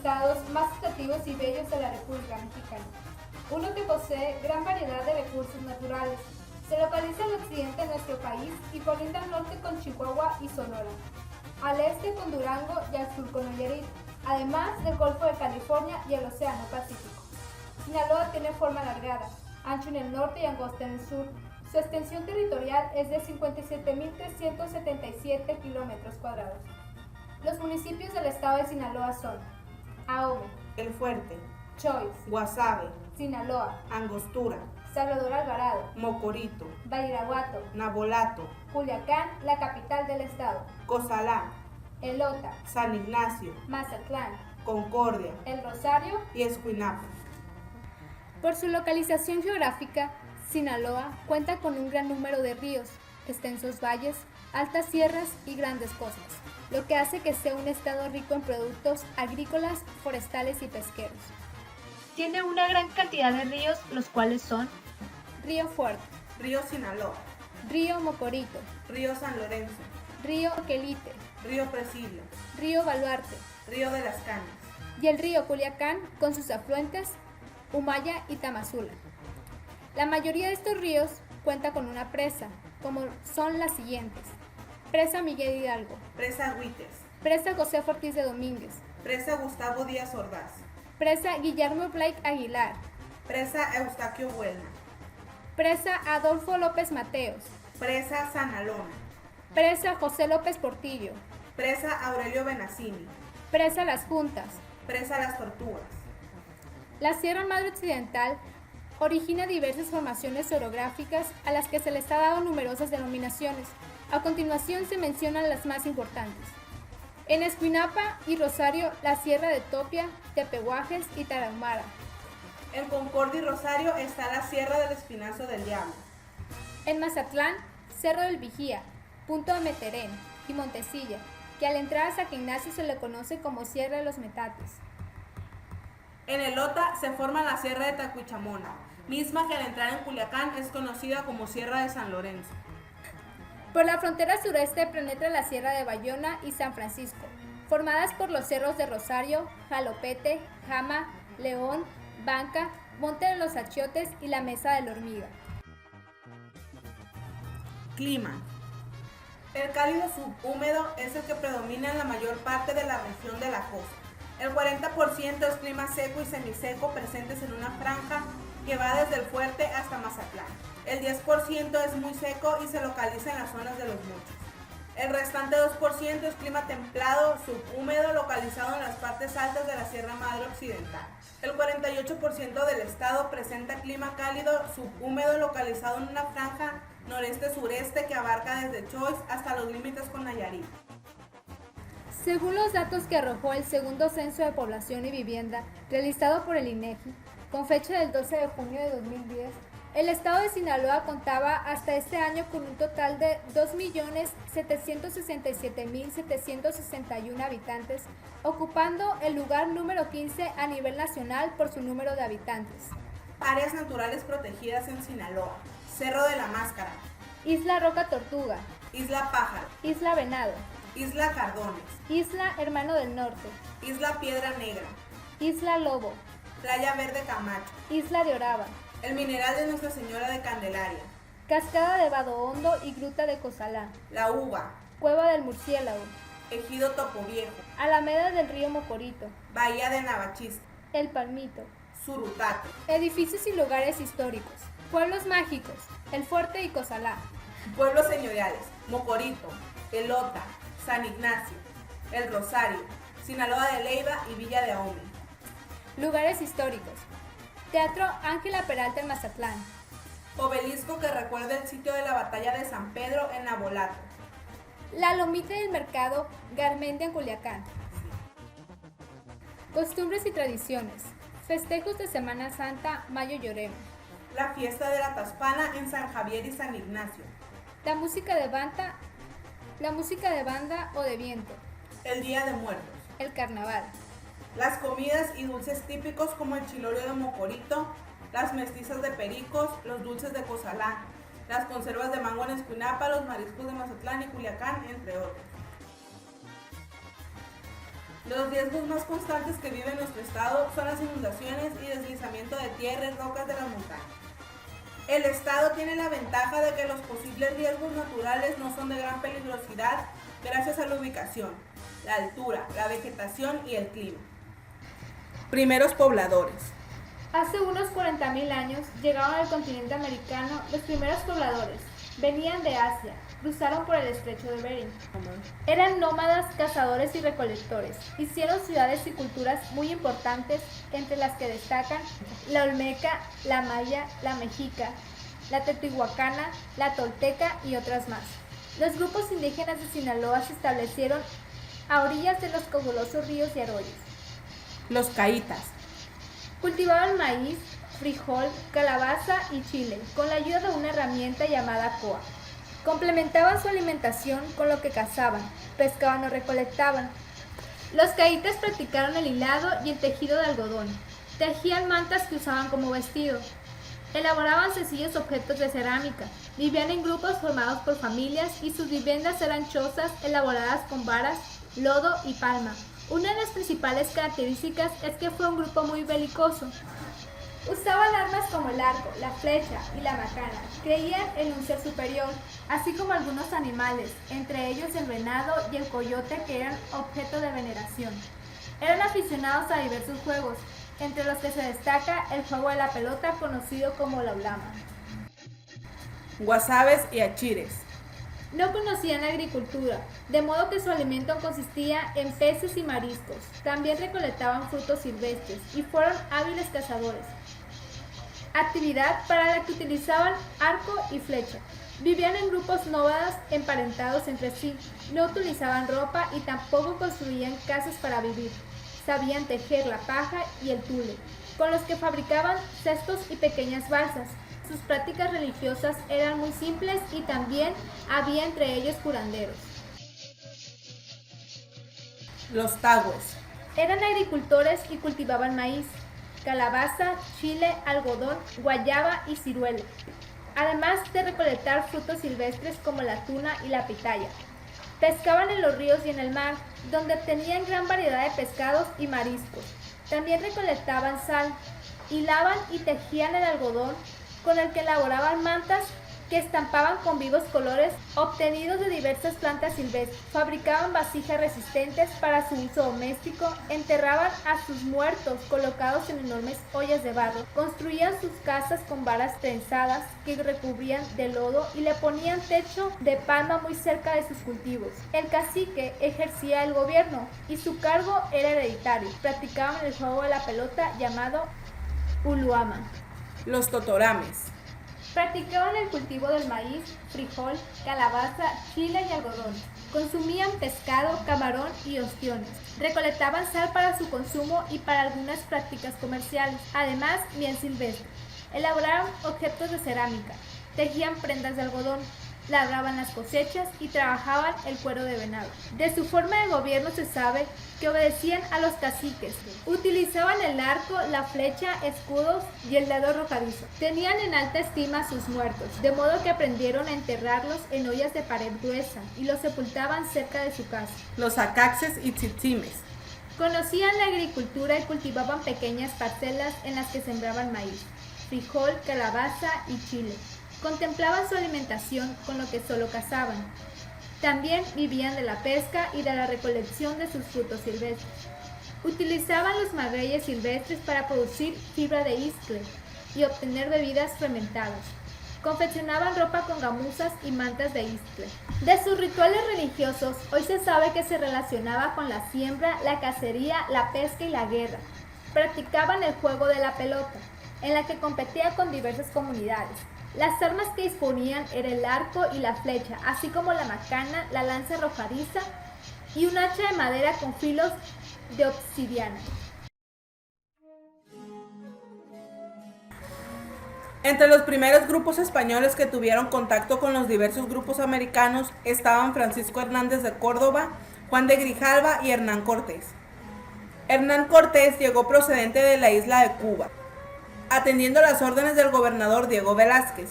estados más atractivos y bellos de la República Mexicana, uno que posee gran variedad de recursos naturales. Se localiza al occidente de nuestro país y colinda al norte con Chihuahua y Sonora, al este con Durango y al sur con Nayarit, además del Golfo de California y el Océano Pacífico. Sinaloa tiene forma alargada, ancho en el norte y angosta en el sur. Su extensión territorial es de 57.377 kilómetros cuadrados. Los municipios del estado de Sinaloa son Ahome, El Fuerte, Choix, Guasave, Sinaloa, Angostura, Salvador Alvarado, Mocorito, Badiraguato, Nabolato, Culiacán, la capital del estado, Cozalá, Elota, San Ignacio, Mazatlán, Concordia El Rosario. y Escuinapa. Por su localización geográfica, Sinaloa cuenta con un gran número de ríos, extensos valles, altas sierras y grandes costas, lo que hace que sea un estado rico en productos agrícolas, forestales y pesqueros. Tiene una gran cantidad de ríos, los cuales son Río Fuerte, Río Sinaloa, Río Mocorito, Río San Lorenzo, Río Quelite, Río Presidio, Río Baluarte Río de las Cañas. y el río Culiacán con sus afluentes Humaya y Tamazula. La mayoría de estos ríos cuenta con una presa, como son las siguientes: Presa Miguel Hidalgo, Presa Huites, Presa José Ortiz de Domínguez, Presa Gustavo Díaz Ordaz, Presa Guillermo Blake Aguilar, Presa Eustaquio Buelna, Presa Adolfo López Mateos, Presa San Alona, Presa José López Portillo, Presa Aurelio Benaccini, Presa Las Juntas. Presa Las Tortugas. La Sierra Madre Occidental origina diversas formaciones orográficas a las que se les ha dado numerosas denominaciones. A continuación se mencionan las más importantes. En Escuinapa y Rosario, la Sierra de Topia, Tepehuajes y Tarahumara. En Concordia y Rosario está la Sierra del Espinazo del Diablo. En Mazatlán, Cerro del Vigía, Punto de Meterén y Montecilla, que al entrar a San Ignacio se le conoce como Sierra de los Metates. En Elota se forma la Sierra de Tacuichamona, misma que al entrar en Culiacán es conocida como Sierra de San Lorenzo. Por la frontera sureste penetra la Sierra de Bayona y San Francisco, formadas por los cerros de Rosario, Jalopete, Jama, León, Banca, Monte de los Achiotes y la Mesa de la Hormiga. Clima. El cálido subhúmedo es el que predomina en la mayor parte de la región de la costa. El 40% es clima seco y semiseco presentes en una franja que va desde el Fuerte hasta Mazatlán. El 10% es muy seco y se localiza en las zonas de los Mochis. El restante 2% es clima templado subhúmedo localizado en las partes altas de la Sierra Madre Occidental. El 48% del estado presenta clima cálido subhúmedo localizado en una franja noreste-sureste que abarca desde Choix hasta los límites con Nayarit. Según los datos que arrojó el segundo Censo de Población y Vivienda, realizado por el INEGI, con fecha del 12 de junio de 2010, el estado de Sinaloa contaba hasta este año con un total de 2.767.761 habitantes, ocupando el lugar número 15 a nivel nacional por su número de habitantes. Áreas naturales protegidas en Sinaloa: Cerro de la Máscara, Isla Roca Tortuga, Isla Pájaro, Isla Venado, Isla Cardones, Isla Hermano del Norte, Isla Piedra Negra, Isla Lobo, Playa Verde Camacho, Isla de Oraba, el mineral de Nuestra Señora de Candelaria, Cascada de Vado Hondo y Gruta de Cozalá, La Uva, Cueva del Murciélago, Ejido Topo Viejo, Alameda del Río Mocorito, Bahía de Navachiste, El Palmito, Surutato, edificios y lugares históricos, pueblos mágicos, El Fuerte y Cozalá, pueblos señoriales: Mocorito, Elota, San Ignacio, El Rosario, Sinaloa de Leyva y Villa de Ahome. lugares históricos, Teatro Ángela Peralta en Mazatlán, Obelisco que recuerda el sitio de la batalla de San Pedro en Nabolato, La Lomita del Mercado Garmendia en Culiacán. Costumbres y tradiciones, festejos de Semana Santa, Mayo Lloremo, la fiesta de la Taspana en San Javier y San Ignacio, la música de banda o de viento, el Día de Muertos, el carnaval, las comidas y dulces típicos como el chilorio de Mocorito, las mestizas de Pericos, los dulces de Cozalá, las conservas de mango en Escuinapa, los mariscos de Mazatlán y Culiacán, entre otros. Los riesgos más constantes que vive nuestro estado son las inundaciones y deslizamiento de tierra y rocas de las montañas. El estado tiene la ventaja de que los posibles riesgos naturales no son de gran peligrosidad gracias a la ubicación, la altura, la vegetación y el clima. Primeros pobladores. Hace unos 40.000 años llegaron al continente americano los primeros pobladores. Venían de Asia, cruzaron por el estrecho de Bering. Eran nómadas, cazadores y recolectores. Hicieron ciudades y culturas muy importantes, entre las que destacan la olmeca, la maya, la mexica, la teotihuacana, la tolteca y otras más. Los grupos indígenas de Sinaloa se establecieron a orillas de los caudalosos ríos y arroyos. Los caítas. Cultivaban maíz, frijol, calabaza y chile, con la ayuda de una herramienta llamada coa. Complementaban su alimentación con lo que cazaban, pescaban o recolectaban. Los caítas practicaron el hilado y el tejido de algodón. Tejían mantas que usaban como vestido. Elaboraban sencillos objetos de cerámica. Vivían en grupos formados por familias y sus viviendas eran chozas elaboradas con varas, lodo y palma. Una de las principales características es que fue un grupo muy belicoso. Usaban armas como el arco, la flecha y la macana. Creían en un ser superior, así como algunos animales, entre ellos el venado y el coyote, que eran objeto de veneración. Eran aficionados a diversos juegos, entre los que se destaca el juego de la pelota, conocido como la ulama. Guasabes y achires. No conocían la agricultura, de modo que su alimento consistía en peces y mariscos. También recolectaban frutos silvestres y fueron hábiles cazadores, actividad para la que utilizaban arco y flecha. Vivían en grupos nómadas emparentados entre sí, no utilizaban ropa y tampoco construían casas para vivir. Sabían tejer la paja y el tule, con los que fabricaban cestos y pequeñas balsas. Sus prácticas religiosas eran muy simples y también había entre ellos curanderos. Los tahues. Eran agricultores y cultivaban maíz, calabaza, chile, algodón, guayaba y ciruela, además de recolectar frutos silvestres como la tuna y la pitaya. Pescaban en los ríos y en el mar, donde tenían gran variedad de pescados y mariscos. También recolectaban sal, hilaban y tejían el algodón, con el que elaboraban mantas que estampaban con vivos colores obtenidos de diversas plantas silvestres. Fabricaban vasijas resistentes para su uso doméstico, enterraban a sus muertos colocados en enormes ollas de barro, construían sus casas con varas trenzadas que recubrían de lodo y le ponían techo de palma muy cerca de sus cultivos. El cacique ejercía el gobierno y su cargo era hereditario. Practicaban el juego de la pelota llamado uluama. Los totorames. Practicaban el cultivo del maíz, frijol, calabaza, chile y algodón. Consumían pescado, camarón y ostiones. Recolectaban sal para su consumo y para algunas prácticas comerciales. Además, miel silvestre. Elaboraban objetos de cerámica. Tejían prendas de algodón. Labraban las cosechas y trabajaban el cuero de venado. De su forma de gobierno se sabe que obedecían a los caciques. Utilizaban el arco, la flecha, escudos y el dedo arrojadizo. Tenían en alta estima a sus muertos, de modo que aprendieron a enterrarlos en ollas de pared gruesa y los sepultaban cerca de su casa. Los acaxes y tzitzimes. Conocían la agricultura y cultivaban pequeñas parcelas en las que sembraban maíz, frijol, calabaza y chile. Contemplaban su alimentación con lo que solo cazaban. También vivían de la pesca y de la recolección de sus frutos silvestres. Utilizaban los magueyes silvestres para producir fibra de iscle y obtener bebidas fermentadas. Confeccionaban ropa con gamuzas y mantas de iscle. De sus rituales religiosos, hoy se sabe que se relacionaba con la siembra, la cacería, la pesca y la guerra. Practicaban el juego de la pelota, en la que competía con diversas comunidades. Las armas que disponían era el arco y la flecha, así como la macana, la lanza arrojadiza y un hacha de madera con filos de obsidiana. Entre los primeros grupos españoles que tuvieron contacto con los diversos grupos americanos estaban Francisco Hernández de Córdoba, Juan de Grijalva y Hernán Cortés. Hernán Cortés llegó procedente de la isla de Cuba, atendiendo las órdenes del gobernador Diego Velázquez,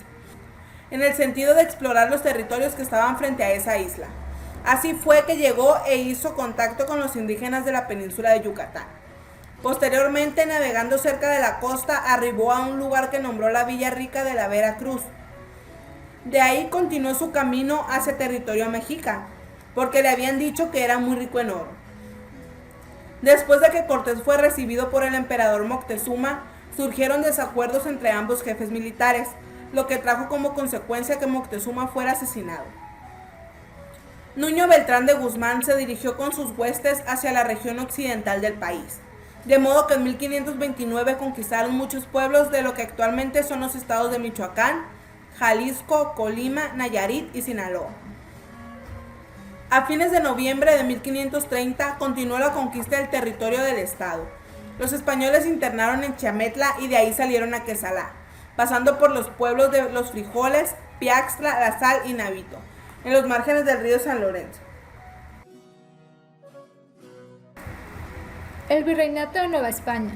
en el sentido de explorar los territorios que estaban frente a esa isla. Así fue que llegó e hizo contacto con los indígenas de la península de Yucatán. Posteriormente, navegando cerca de la costa, arribó a un lugar que nombró la Villa Rica de la Veracruz. De ahí continuó su camino hacia territorio mexica, porque le habían dicho que era muy rico en oro. Después de que Cortés fue recibido por el emperador Moctezuma, surgieron desacuerdos entre ambos jefes militares, lo que trajo como consecuencia que Moctezuma fuera asesinado. Nuño Beltrán de Guzmán se dirigió con sus huestes hacia la región occidental del país, de modo que en 1529 conquistaron muchos pueblos de lo que actualmente son los estados de Michoacán, Jalisco, Colima, Nayarit y Sinaloa. A fines de noviembre de 1530 continuó la conquista del territorio del estado. Los españoles se internaron en Chiametla y de ahí salieron a Quesalá, pasando por los pueblos de Los Frijoles, Piaxtla, La Sal y Navito, en los márgenes del río San Lorenzo. El Virreinato de Nueva España.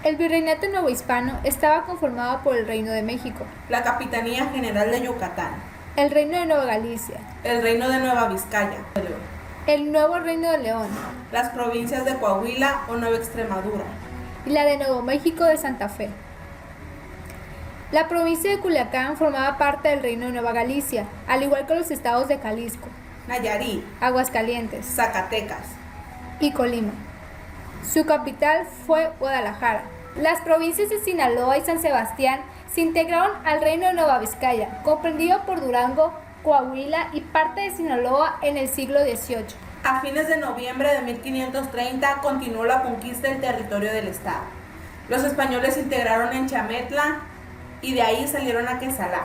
El Virreinato Novohispano estaba conformado por el Reino de México, La Capitanía General de Yucatán, el Reino de Nueva Galicia, el Reino de Nueva Vizcaya, el Nuevo Reino de León las provincias de Coahuila o Nueva Extremadura, y la de Nuevo México de Santa Fe. La provincia de Culiacán formaba parte del Reino de Nueva Galicia, al igual que los estados de Jalisco, Nayarit, Aguascalientes Zacatecas. y Colima. Su capital fue Guadalajara. Las provincias de Sinaloa y San Sebastián se integraron al Reino de Nueva Vizcaya, comprendido por Durango, Coahuila y parte de Sinaloa en el siglo XVIII. A fines de noviembre de 1530 continuó la conquista del territorio del estado. Los españoles se integraron en Chiametla y de ahí salieron a Quesalá,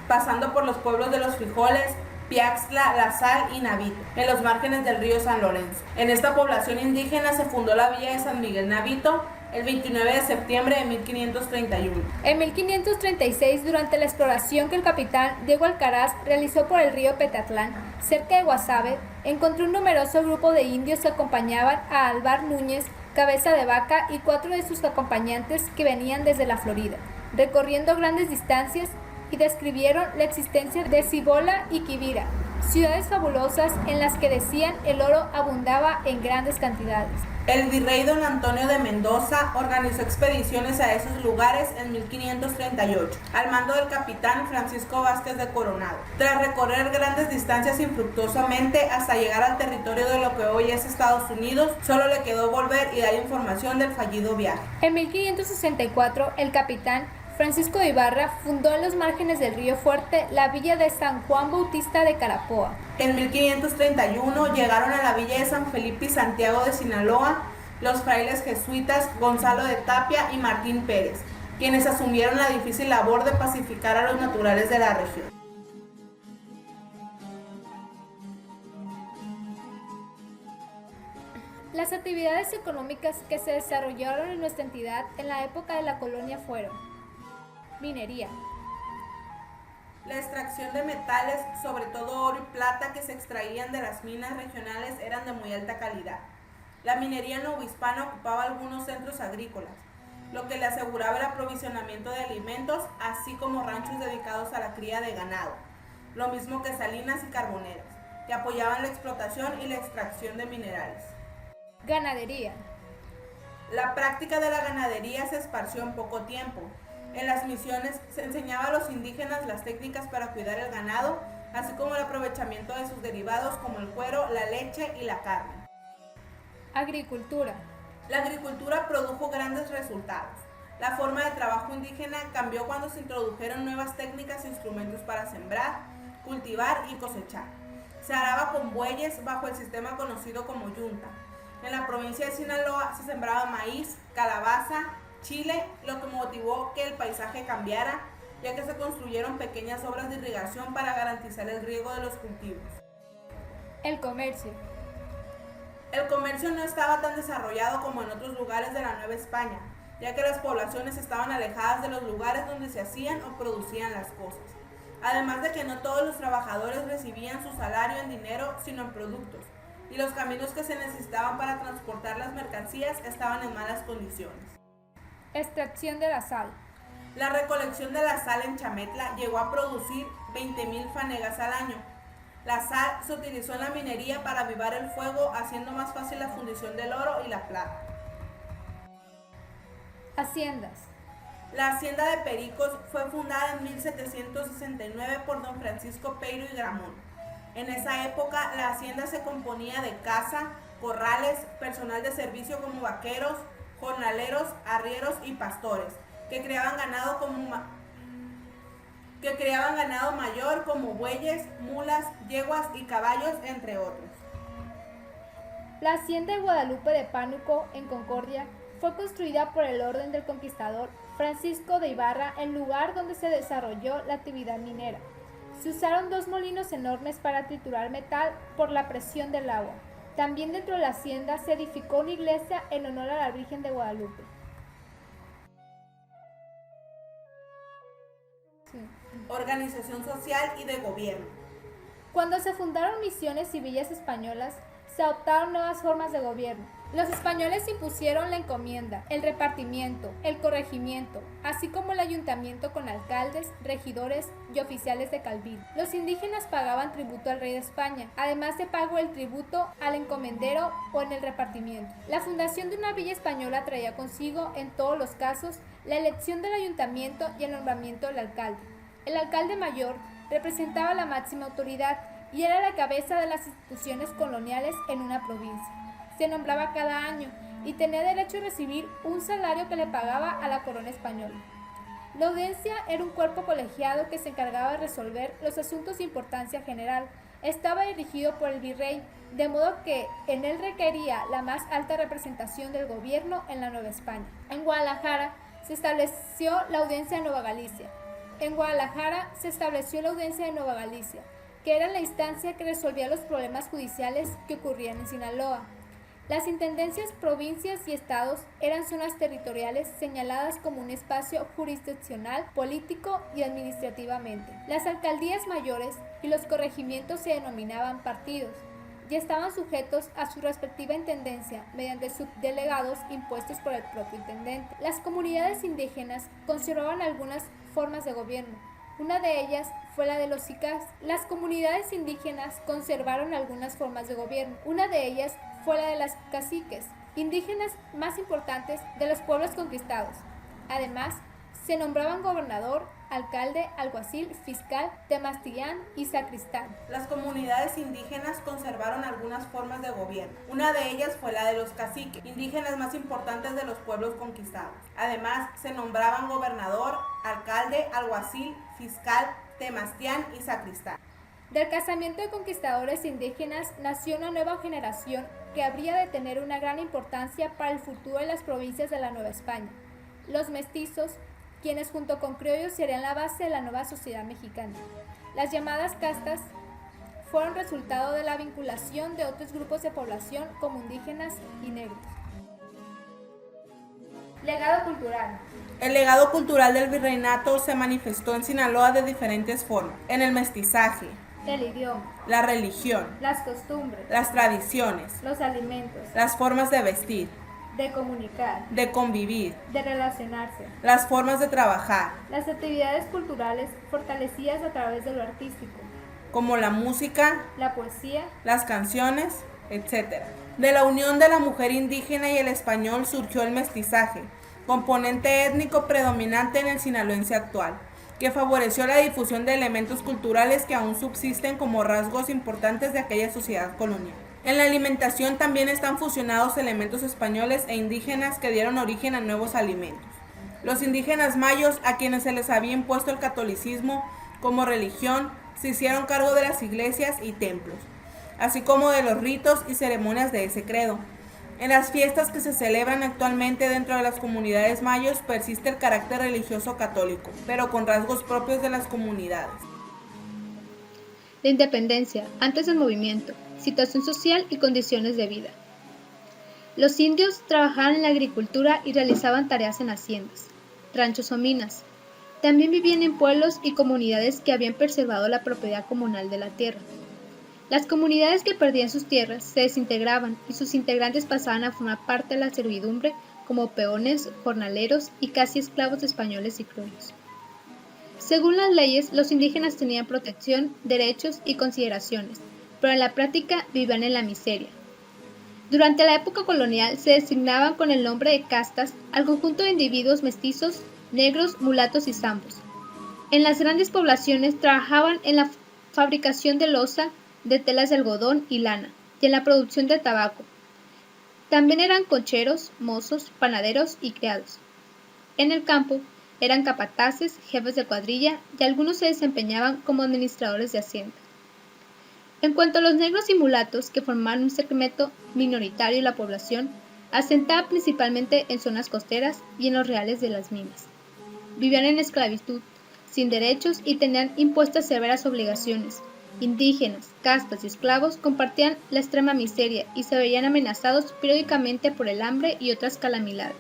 pasando por los pueblos de Los Frijoles, Piaxtla, La Sal y Navito, en los márgenes del río San Lorenzo. En esta población indígena se fundó la villa de San Miguel Navito el 29 de septiembre de 1531. En 1536, durante la exploración que el capitán Diego Alcaraz realizó por el río Petatlán, cerca de Guasave, encontró un numeroso grupo de indios que acompañaban a Alvar Núñez, Cabeza de Vaca y 4 de sus acompañantes que venían desde la Florida, recorriendo grandes distancias, y describieron la existencia de Cibola y Quivira, ciudades fabulosas en las que decían el oro abundaba en grandes cantidades. El virrey don Antonio de Mendoza organizó expediciones a esos lugares en 1538, al mando del capitán Francisco Vázquez de Coronado. Tras recorrer grandes distancias infructuosamente hasta llegar al territorio de lo que hoy es Estados Unidos, solo le quedó volver y dar información del fallido viaje. En 1564, el capitán Francisco de Ibarra fundó en los márgenes del río Fuerte la villa de San Juan Bautista de Carapoa. En 1531 llegaron a la villa de San Felipe y Santiago de Sinaloa los frailes jesuitas Gonzalo de Tapia y Martín Pérez, quienes asumieron la difícil labor de pacificar a los naturales de la región. Las actividades económicas que se desarrollaron en nuestra entidad en la época de la colonia fueron: minería, la extracción de metales, sobre todo oro y plata, que se extraían de las minas regionales eran de muy alta calidad. La minería novohispana ocupaba algunos centros agrícolas, lo que le aseguraba el aprovisionamiento de alimentos, así como ranchos dedicados a la cría de ganado, lo mismo que salinas y carboneras, que apoyaban la explotación y la extracción de minerales. ganadería, La práctica de la ganadería se esparció en poco tiempo. En las misiones se enseñaba a los indígenas las técnicas para cuidar el ganado, así como el aprovechamiento de sus derivados como el cuero, la leche y la carne. agricultura, La agricultura produjo grandes resultados. La forma de trabajo indígena cambió cuando se introdujeron nuevas técnicas e instrumentos para sembrar, cultivar y cosechar. Se araba con bueyes bajo el sistema conocido como yunta. En la provincia de Sinaloa se sembraba maíz, calabaza, chile, lo que motivó que el paisaje cambiara, ya que se construyeron pequeñas obras de irrigación para garantizar el riego de los cultivos. el comercio, El comercio no estaba tan desarrollado como en otros lugares de la Nueva España, ya que las poblaciones estaban alejadas de los lugares donde se hacían o producían las cosas. Además de que no todos los trabajadores recibían su salario en dinero, sino en productos, y los caminos que se necesitaban para transportar las mercancías estaban en malas condiciones. extracción de la sal, La recolección de la sal en Chametla llegó a producir 20,000 fanegas al año. La sal se utilizó en la minería para avivar el fuego, haciendo más fácil la fundición del oro y la plata. Haciendas. La hacienda de Pericos fue fundada en 1769 por don Francisco Peiro y Gramón. En esa época, la hacienda se componía de casa, corrales, personal de servicio como vaqueros, jornaleros, arrieros y pastores, que criaban ganado mayor como bueyes, mulas, yeguas y caballos, entre otros. La hacienda de Guadalupe de Pánuco, en Concordia, fue construida por el orden del conquistador Francisco de Ibarra en lugar donde se desarrolló la actividad minera. Se usaron 2 molinos enormes para triturar metal por la presión del agua. También dentro de la hacienda se edificó una iglesia en honor a la Virgen de Guadalupe. Organización social y de gobierno. Cuando se fundaron misiones y villas españolas, se adoptaron nuevas formas de gobierno. Los españoles impusieron la encomienda, el repartimiento, el corregimiento, así como el ayuntamiento con alcaldes, regidores y oficiales de cabildo. Los indígenas pagaban tributo al rey de España, además de pago el tributo al encomendero o en el repartimiento. La fundación de una villa española traía consigo, en todos los casos, la elección del ayuntamiento y el nombramiento del alcalde. El alcalde mayor representaba la máxima autoridad y era la cabeza de las instituciones coloniales en una provincia. Se nombraba cada año y tenía derecho a recibir un salario que le pagaba a la corona española. La audiencia era un cuerpo colegiado que se encargaba de resolver los asuntos de importancia general. Estaba dirigido por el virrey, de modo que en él requería la más alta representación del gobierno en la Nueva España. En Guadalajara se estableció la audiencia de Nueva Galicia. Que era la instancia que resolvía los problemas judiciales que ocurrían en Sinaloa. Las intendencias, provincias y estados eran zonas territoriales señaladas como un espacio jurisdiccional, político y administrativamente. Las alcaldías mayores y los corregimientos se denominaban partidos y estaban sujetos a su respectiva intendencia mediante subdelegados impuestos por el propio intendente. Las comunidades indígenas conservaban algunas formas de gobierno. Una de ellas fue la de los sicas. Las comunidades indígenas conservaron algunas formas de gobierno. Una de ellas fue la de las caciques, indígenas más importantes de los pueblos conquistados. Además, se nombraban gobernador, alcalde, alguacil, fiscal, temastillán y sacristán. Las comunidades indígenas conservaron algunas formas de gobierno. Una de ellas fue la de los caciques, indígenas más importantes de los pueblos conquistados. Además, se nombraban gobernador, alcalde, alguacil, fiscal, temastián y sacristán. Del casamiento de conquistadores indígenas nació una nueva generación que habría de tener una gran importancia para el futuro de las provincias de la Nueva España. Los mestizos, quienes junto con criollos serían la base de la nueva sociedad mexicana. Las llamadas castas fueron resultado de la vinculación de otros grupos de población como indígenas y negros. Legado cultural. El legado cultural del virreinato se manifestó en Sinaloa de diferentes formas: en el mestizaje, El idioma, la religión, las costumbres, las tradiciones, los alimentos, las formas de vestir, de comunicar, de convivir, de relacionarse, las formas de trabajar, las actividades culturales fortalecidas a través de lo artístico, como la música, la poesía, las canciones, etc. De la unión de la mujer indígena y el español surgió el mestizaje, componente étnico predominante en el sinaloense actual, que favoreció la difusión de elementos culturales que aún subsisten como rasgos importantes de aquella sociedad colonial. En la alimentación también están fusionados elementos españoles e indígenas que dieron origen a nuevos alimentos. Los indígenas mayos, a quienes se les había impuesto el catolicismo como religión, se hicieron cargo de las iglesias y templos, así como de los ritos y ceremonias de ese credo. En las fiestas que se celebran actualmente dentro de las comunidades mayos persiste el carácter religioso católico, pero con rasgos propios de las comunidades. La independencia, antes del movimiento, situación social y condiciones de vida. Los indios trabajaban en la agricultura y realizaban tareas en haciendas, ranchos o minas. También vivían en pueblos y comunidades que habían preservado la propiedad comunal de la tierra. Las comunidades que perdían sus tierras se desintegraban y sus integrantes pasaban a formar parte de la servidumbre como peones, jornaleros y casi esclavos españoles y criollos. Según las leyes, los indígenas tenían protección, derechos y consideraciones, pero en la práctica vivían en la miseria. Durante la época colonial se designaban con el nombre de castas al conjunto de individuos mestizos, negros, mulatos y zambos. En las grandes poblaciones trabajaban en la fabricación de loza, de telas de algodón y lana, y en la producción de tabaco. También eran cocheros, mozos, panaderos y criados. En el campo eran capataces, jefes de cuadrilla y algunos se desempeñaban como administradores de hacienda. En cuanto a los negros y mulatos, que formaban un segmento minoritario de la población, asentaba principalmente en zonas costeras y en los reales de las minas. Vivían en esclavitud, sin derechos y tenían impuestas severas obligaciones. Indígenas, castas y esclavos compartían la extrema miseria y se veían amenazados periódicamente por el hambre y otras calamidades.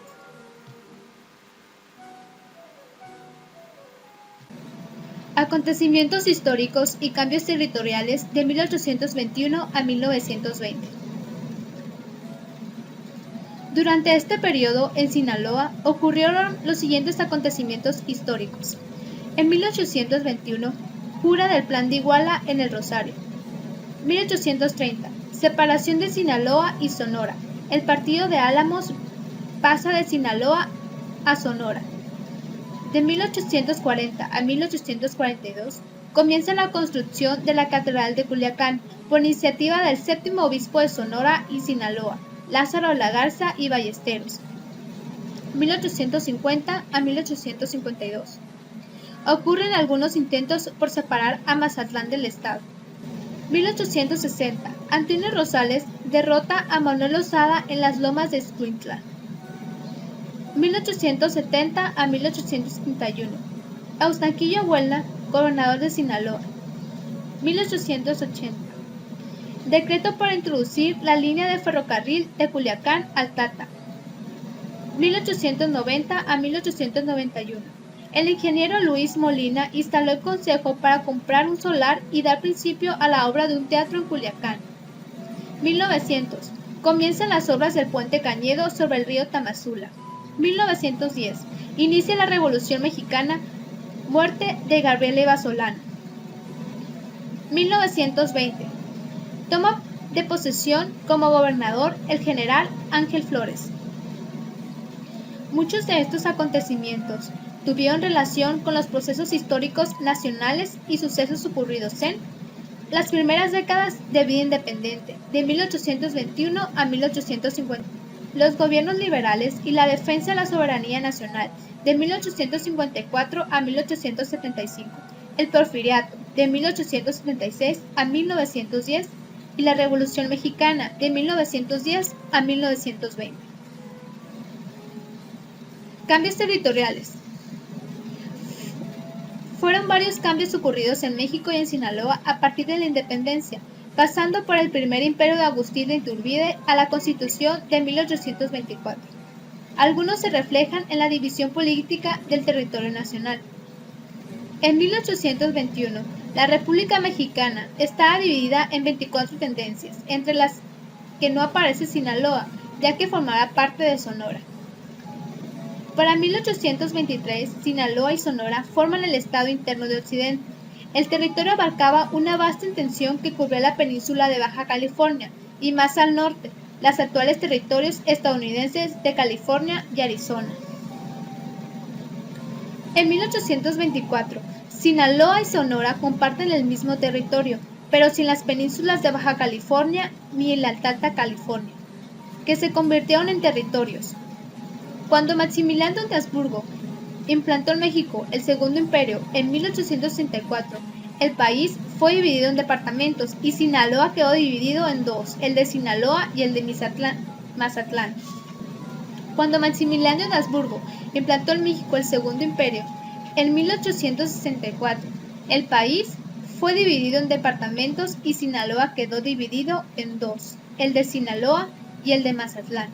Acontecimientos históricos y cambios territoriales de 1821 a 1920. Durante este periodo, en Sinaloa, ocurrieron los siguientes acontecimientos históricos. En 1821, jura del Plan de Iguala en el Rosario. 1830, separación de Sinaloa y Sonora. El partido de Álamos pasa de Sinaloa a Sonora. De 1840 a 1842, comienza la construcción de la Catedral de Culiacán por iniciativa del séptimo obispo de Sonora y Sinaloa, Lázaro La Garza y Ballesteros. 1850 a 1852. Ocurren algunos intentos por separar a Mazatlán del estado. 1860. Antonio Rosales derrota a Manuel Lozada en las lomas de Escuintla. 1870 a 1871. Austanquillo Huelna, gobernador de Sinaloa. 1880. Decreto para introducir la línea de ferrocarril de Culiacán al Tata. 1890 a 1891. El ingeniero Luis Molina instaló el consejo para comprar un solar y dar principio a la obra de un teatro en Culiacán. 1900. Comienzan las obras del puente Cañedo sobre el río Tamazula. 1910. Inicia la Revolución Mexicana, muerte de Gabriel Eva Solano. 1920. Toma de posesión como gobernador el general Ángel Flores. Muchos de estos acontecimientos tuvieron relación con los procesos históricos nacionales y sucesos ocurridos en las primeras décadas de vida independiente, de 1821 a 1850. Los gobiernos liberales y la defensa de la soberanía nacional, de 1854 a 1875, el porfiriato, de 1876 a 1910, y la Revolución Mexicana, de 1910 a 1920. Cambios territoriales. Fueron varios cambios ocurridos en México y en Sinaloa a partir de la independencia, pasando por el primer imperio de Agustín de Iturbide a la Constitución de 1824. Algunos se reflejan en la división política del territorio nacional. En 1821, la República Mexicana estaba dividida en 24 tendencias, entre las que no aparece Sinaloa, ya que formaba parte de Sonora. Para 1823, Sinaloa y Sonora forman el Estado Interno de Occidente. El territorio abarcaba una vasta extensión que cubría la península de Baja California y más al norte, los actuales territorios estadounidenses de California y Arizona. En 1824, Sinaloa y Sonora comparten el mismo territorio, pero sin las penínsulas de Baja California ni la Alta California, que se convirtieron en territorios. Cuando Maximiliano de Habsburgo implantó en México el Segundo Imperio en 1864, el país fue dividido en departamentos y Sinaloa quedó dividido en dos, el de Sinaloa y el de Mazatlán. Cuando Maximiliano de Habsburgo implantó en México el Segundo Imperio en 1864, el país fue dividido en departamentos y Sinaloa quedó dividido en dos, el de Sinaloa y el de Mazatlán.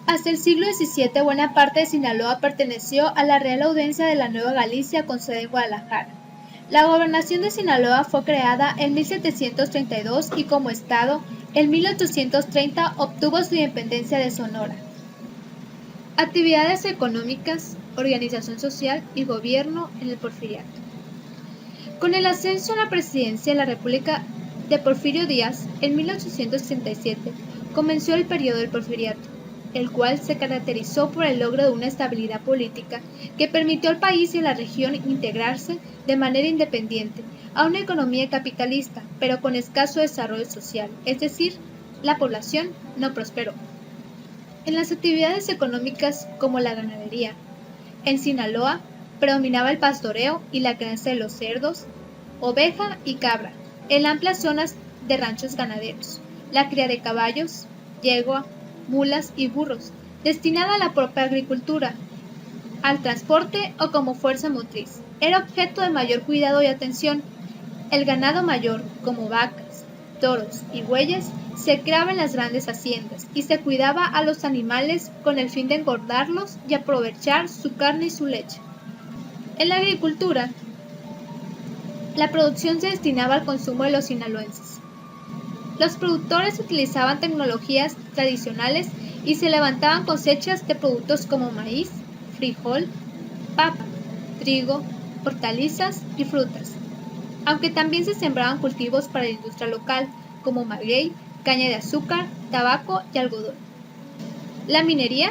Hasta el siglo XVII, buena parte de Sinaloa perteneció a la Real Audiencia de la Nueva Galicia con sede en Guadalajara. La gobernación de Sinaloa fue creada en 1732 y como estado, en 1830 obtuvo su independencia de Sonora. Actividades económicas organización social y gobierno en el Porfiriato. Con el ascenso a la presidencia de la República de Porfirio Díaz, en 1867, comenzó el periodo del Porfiriato, el cual se caracterizó por el logro de una estabilidad política que permitió al país y a la región integrarse de manera independiente a una economía capitalista, pero con escaso desarrollo social, es decir, la población no prosperó. En las actividades económicas como la ganadería, en Sinaloa predominaba el pastoreo y la crianza de los cerdos, oveja y cabra, en amplias zonas de ranchos ganaderos, la cría de caballos, yegua, mulas y burros, destinada a la propia agricultura, al transporte o como fuerza motriz, era objeto de mayor cuidado y atención. El ganado mayor, como vacas, toros y bueyes, se criaba en las grandes haciendas y se cuidaba a los animales con el fin de engordarlos y aprovechar su carne y su leche. En la agricultura, la producción se destinaba al consumo de los sinaloenses. Los productores utilizaban tecnologías tradicionales y se levantaban cosechas de productos como maíz, frijol, papa, trigo, hortalizas y frutas, aunque también se sembraban cultivos para la industria local como maguey, caña de azúcar, tabaco y algodón. La minería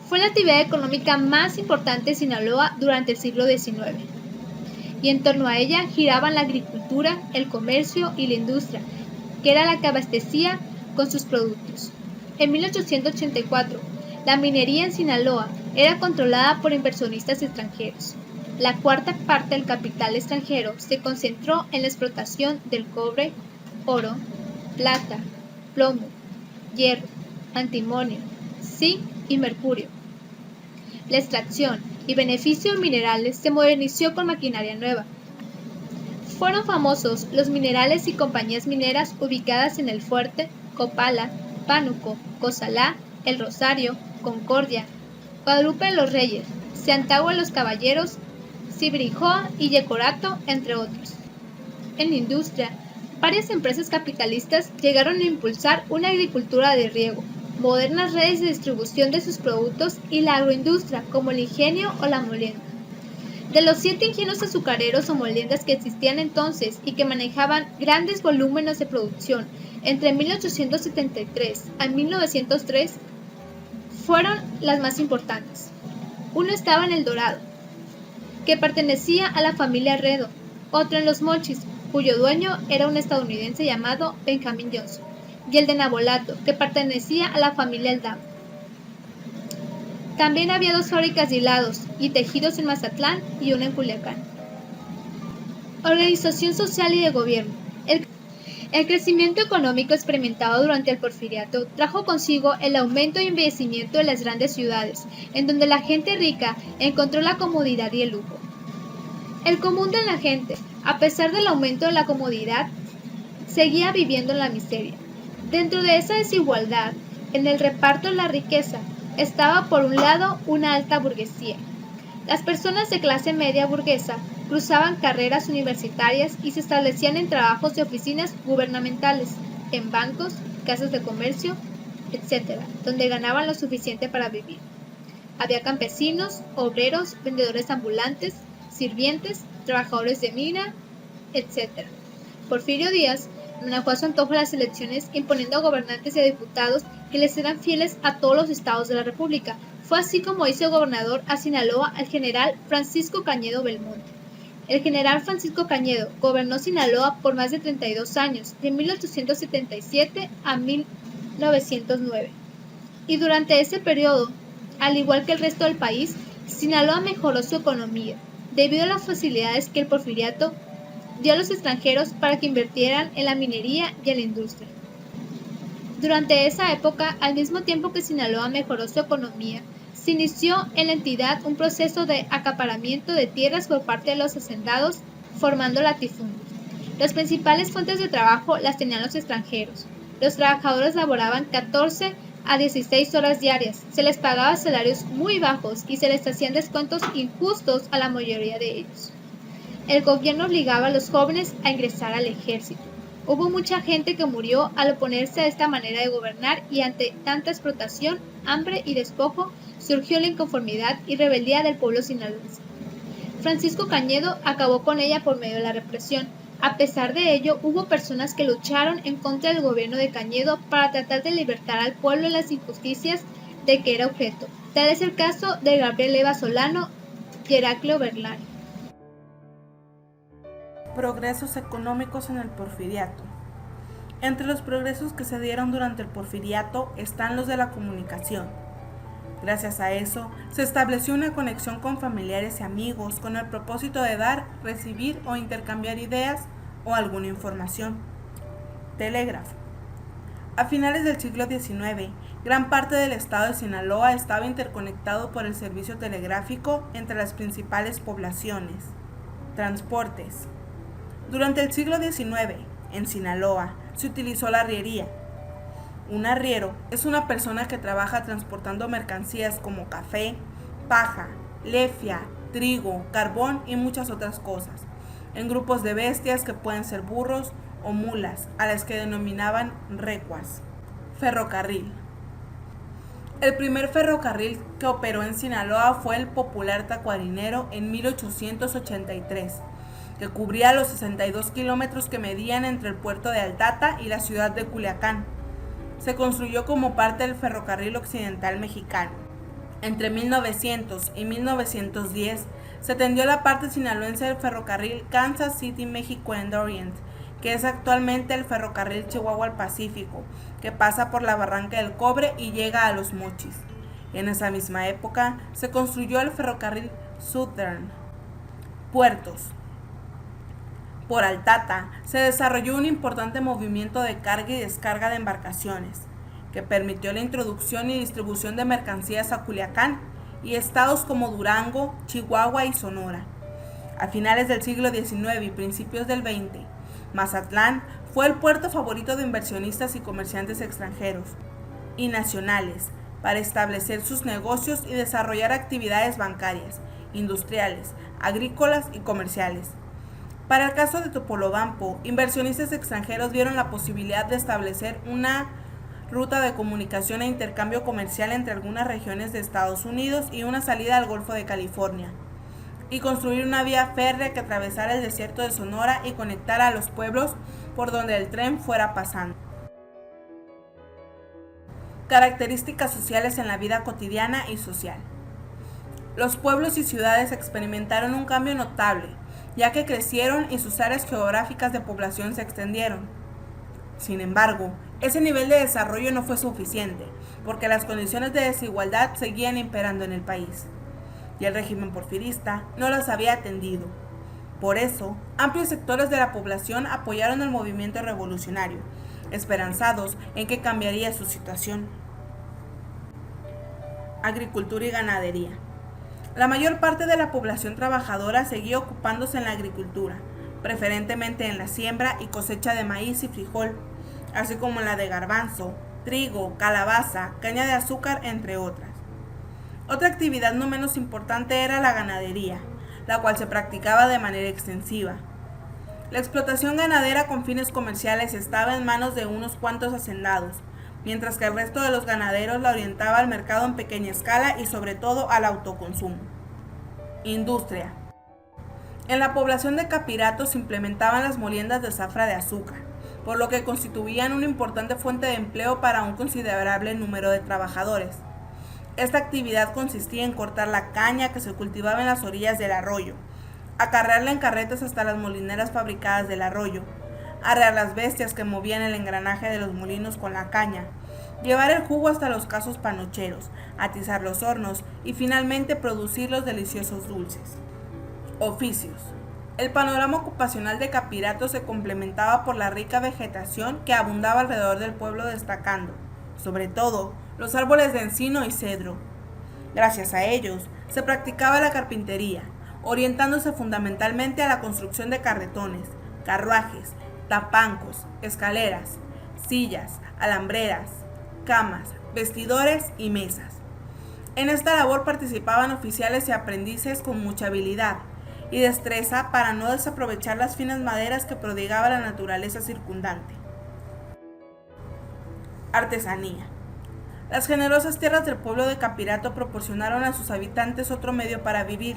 fue la actividad económica más importante de Sinaloa durante el siglo XIX, y en torno a ella giraban la agricultura, el comercio y la industria, que era la que abastecía con sus productos. En 1884, la minería en Sinaloa era controlada por inversionistas extranjeros. La cuarta parte del capital extranjero se concentró en la explotación del cobre, oro, plata, plomo, hierro, antimonio, zinc y mercurio. La extracción y beneficio de minerales se modernizó con maquinaria nueva. Fueron famosos los minerales y compañías mineras ubicadas en El Fuerte, Copala, Pánuco, Cozalá, El Rosario, Concordia, Guadalupe de los Reyes, Ciantagua de los Caballeros, Cibrijoa y Yecorato, entre otros. En la industria, varias empresas capitalistas llegaron a impulsar una agricultura de riego, modernas redes de distribución de sus productos y la agroindustria como el ingenio o la molienda. De los 7 ingenios azucareros o moliendas que existían entonces y que manejaban grandes volúmenes de producción entre 1873 a 1903, fueron las más importantes. Uno estaba en El Dorado, que pertenecía a la familia Redo, otro en Los Mochis, cuyo dueño era un estadounidense llamado Benjamin Johnson, y el de Nabolato, que pertenecía a la familia Aldama. También había 2 fábricas de hilados y tejidos en Mazatlán y una en Culiacán. Organización social y de gobierno. El crecimiento económico experimentado durante el Porfiriato trajo consigo el aumento y embellecimiento de las grandes ciudades, en donde la gente rica encontró la comodidad y el lujo. El común de la gente, a pesar del aumento de la comodidad, seguía viviendo en la miseria. Dentro de esa desigualdad, en el reparto de la riqueza, estaba por un lado una alta burguesía. Las personas de clase media burguesa cruzaban carreras universitarias y se establecían en trabajos de oficinas gubernamentales, en bancos, casas de comercio, etc., donde ganaban lo suficiente para vivir. Había campesinos, obreros, vendedores ambulantes, sirvientes, trabajadores de mina, etc. Porfirio Díaz manejó a su antojo las elecciones imponiendo a gobernantes y a diputados que les eran fieles a todos los estados de la República. Fue así como hizo gobernador a Sinaloa al general Francisco Cañedo Belmonte. El general Francisco Cañedo gobernó Sinaloa por más de 32 años, de 1877 a 1909. Y durante ese periodo, al igual que el resto del país, Sinaloa mejoró su economía, debido a las facilidades que el Porfiriato dio a los extranjeros para que invirtieran en la minería y en la industria. Durante esa época, al mismo tiempo que Sinaloa mejoró su economía, se inició en la entidad un proceso de acaparamiento de tierras por parte de los hacendados, formando latifundios. Las principales fuentes de trabajo las tenían los extranjeros. Los trabajadores laboraban 14 a 16 horas diarias, se les pagaba salarios muy bajos y se les hacían descuentos injustos a la mayoría de ellos. El gobierno obligaba a los jóvenes a ingresar al ejército. Hubo mucha gente que murió al oponerse a esta manera de gobernar y ante tanta explotación, hambre y despojo, surgió la inconformidad y rebeldía del pueblo sinaloense. Francisco Cañedo acabó con ella por medio de la represión. A pesar de ello, hubo personas que lucharon en contra del gobierno de Cañedo para tratar de libertar al pueblo de las injusticias de que era objeto. Tal es el caso de Gabriel Eva Solano y Heraclio Berlari. Progresos económicos en el Porfiriato. Entre los progresos que se dieron durante el Porfiriato están los de la comunicación. Gracias a eso, se estableció una conexión con familiares y amigos con el propósito de dar, recibir o intercambiar ideas o alguna información. Telégrafo. A finales del siglo XIX, gran parte del estado de Sinaloa estaba interconectado por el servicio telegráfico entre las principales poblaciones. Transportes. Durante el siglo XIX, en Sinaloa, se utilizó la arriería. Un arriero es una persona que trabaja transportando mercancías como café, paja, lefia, trigo, carbón y muchas otras cosas, en grupos de bestias que pueden ser burros o mulas, a las que denominaban recuas. Ferrocarril. El primer ferrocarril que operó en Sinaloa fue el popular Tacuarinero en 1883, que cubría los 62 kilómetros que medían entre el puerto de Altata y la ciudad de Culiacán. Se construyó como parte del Ferrocarril Occidental Mexicano. Entre 1900 y 1910 se tendió la parte sinaloense del ferrocarril Kansas City México and Orient, que es actualmente el ferrocarril Chihuahua al Pacífico, que pasa por la Barranca del Cobre y llega a Los Mochis. En esa misma época se construyó el ferrocarril Southern. Puertos. Por Altata se desarrolló un importante movimiento de carga y descarga de embarcaciones, que permitió la introducción y distribución de mercancías a Culiacán y estados como Durango, Chihuahua y Sonora. A finales del siglo XIX y principios del XX, Mazatlán fue el puerto favorito de inversionistas y comerciantes extranjeros y nacionales para establecer sus negocios y desarrollar actividades bancarias, industriales, agrícolas y comerciales. Para el caso de Topolobampo, inversionistas extranjeros vieron la posibilidad de establecer una ruta de comunicación e intercambio comercial entre algunas regiones de Estados Unidos y una salida al Golfo de California, y construir una vía férrea que atravesara el desierto de Sonora y conectara a los pueblos por donde el tren fuera pasando. Características sociales en la vida cotidiana y social. Los pueblos y ciudades experimentaron un cambio notable, ya que crecieron y sus áreas geográficas de población se extendieron. Sin embargo, ese nivel de desarrollo no fue suficiente, porque las condiciones de desigualdad seguían imperando en el país, y el régimen porfirista no las había atendido. Por eso, amplios sectores de la población apoyaron el movimiento revolucionario, esperanzados en que cambiaría su situación. Agricultura y ganadería. La mayor parte de la población trabajadora seguía ocupándose en la agricultura, preferentemente en la siembra y cosecha de maíz y frijol, así como en la de garbanzo, trigo, calabaza, caña de azúcar, entre otras. Otra actividad no menos importante era la ganadería, la cual se practicaba de manera extensiva. La explotación ganadera con fines comerciales estaba en manos de unos cuantos hacendados, mientras que el resto de los ganaderos la orientaba al mercado en pequeña escala y sobre todo al autoconsumo. Industria. En la población de Capirato se implementaban las moliendas de zafra de azúcar, por lo que constituían una importante fuente de empleo para un considerable número de trabajadores. Esta actividad consistía en cortar la caña que se cultivaba en las orillas del arroyo, acarrearla en carretas hasta las molineras fabricadas del arroyo, arrear las bestias que movían el engranaje de los molinos con la caña, llevar el jugo hasta los casos panocheros, atizar los hornos y finalmente producir los deliciosos dulces. Oficios. El panorama ocupacional de Capirato se complementaba por la rica vegetación que abundaba alrededor del pueblo, destacando, sobre todo, los árboles de encino y cedro. Gracias a ellos, se practicaba la carpintería, orientándose fundamentalmente a la construcción de carretones, carruajes, tapancos, escaleras, sillas, alambreras, camas, vestidores y mesas. En esta labor participaban oficiales y aprendices con mucha habilidad y destreza para no desaprovechar las finas maderas que prodigaba la naturaleza circundante. Artesanía. Las generosas tierras del pueblo de Capirato proporcionaron a sus habitantes otro medio para vivir,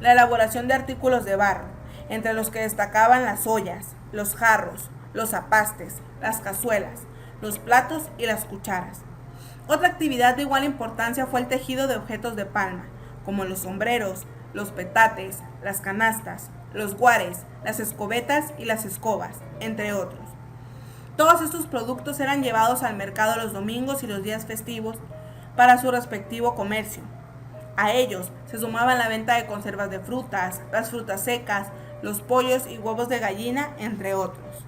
la elaboración de artículos de barro, entre los que destacaban las ollas, los jarros, los zapastes, las cazuelas, los platos y las cucharas. Otra actividad de igual importancia fue el tejido de objetos de palma, como los sombreros, los petates, las canastas, los guares, las escobetas y las escobas, entre otros. Todos estos productos eran llevados al mercado los domingos y los días festivos para su respectivo comercio. A ellos se sumaban la venta de conservas de frutas, las frutas secas, los pollos y huevos de gallina, entre otros.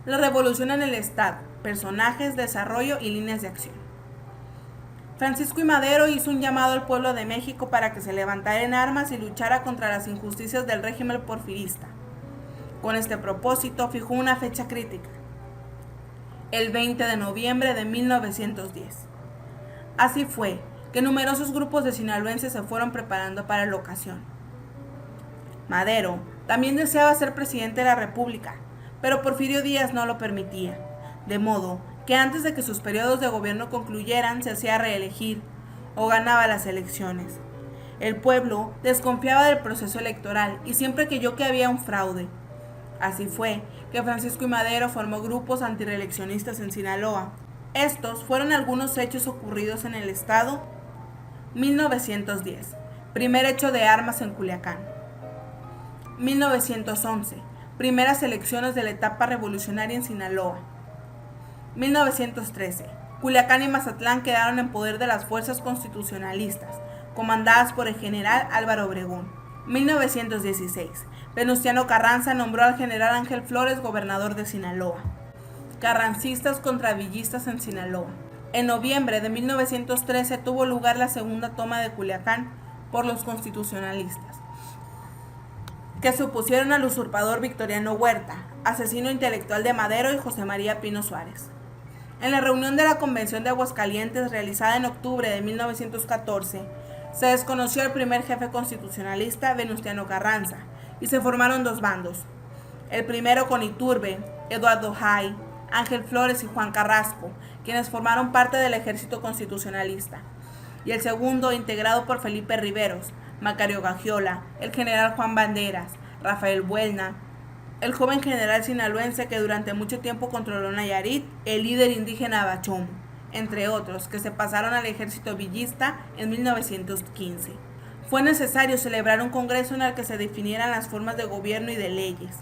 La revolución en el Estado, personajes, desarrollo y líneas de acción. Francisco I. Madero hizo un llamado al pueblo de México para que se levantara en armas y luchara contra las injusticias del régimen porfirista. Con este propósito fijó una fecha crítica, el 20 de noviembre de 1910. Así fue que numerosos grupos de sinaloenses se fueron preparando para la ocasión. Madero también deseaba ser presidente de la República, pero Porfirio Díaz no lo permitía, de modo que antes de que sus periodos de gobierno concluyeran se hacía reelegir o ganaba las elecciones. El pueblo desconfiaba del proceso electoral y siempre creyó que había un fraude. Así fue que Francisco I. Madero formó grupos antireeleccionistas en Sinaloa. Estos fueron algunos hechos ocurridos en el estado. 1910. Primer hecho de armas en Culiacán. 1911. Primeras elecciones de la etapa revolucionaria en Sinaloa. 1913. Culiacán y Mazatlán quedaron en poder de las fuerzas constitucionalistas, comandadas por el general Álvaro Obregón. 1916. Venustiano Carranza nombró al general Ángel Flores gobernador de Sinaloa. Carrancistas contra villistas en Sinaloa. En noviembre de 1913 tuvo lugar la segunda toma de Culiacán por los constitucionalistas, que se opusieron al usurpador Victoriano Huerta, asesino intelectual de Madero, y José María Pino Suárez. En la reunión de la Convención de Aguascalientes realizada en octubre de 1914, se desconoció al primer jefe constitucionalista, Venustiano Carranza, y se formaron dos bandos. El primero con Iturbe, Eduardo Jay, Ángel Flores y Juan Carrasco, quienes formaron parte del ejército constitucionalista. Y el segundo integrado por Felipe Riveros, Macario Gagiola, el general Juan Banderas, Rafael Buelna, el joven general sinaloense que durante mucho tiempo controló Nayarit, el líder indígena Abachomo, entre otros, que se pasaron al ejército villista en 1915. Fue necesario celebrar un congreso en el que se definieran las formas de gobierno y de leyes.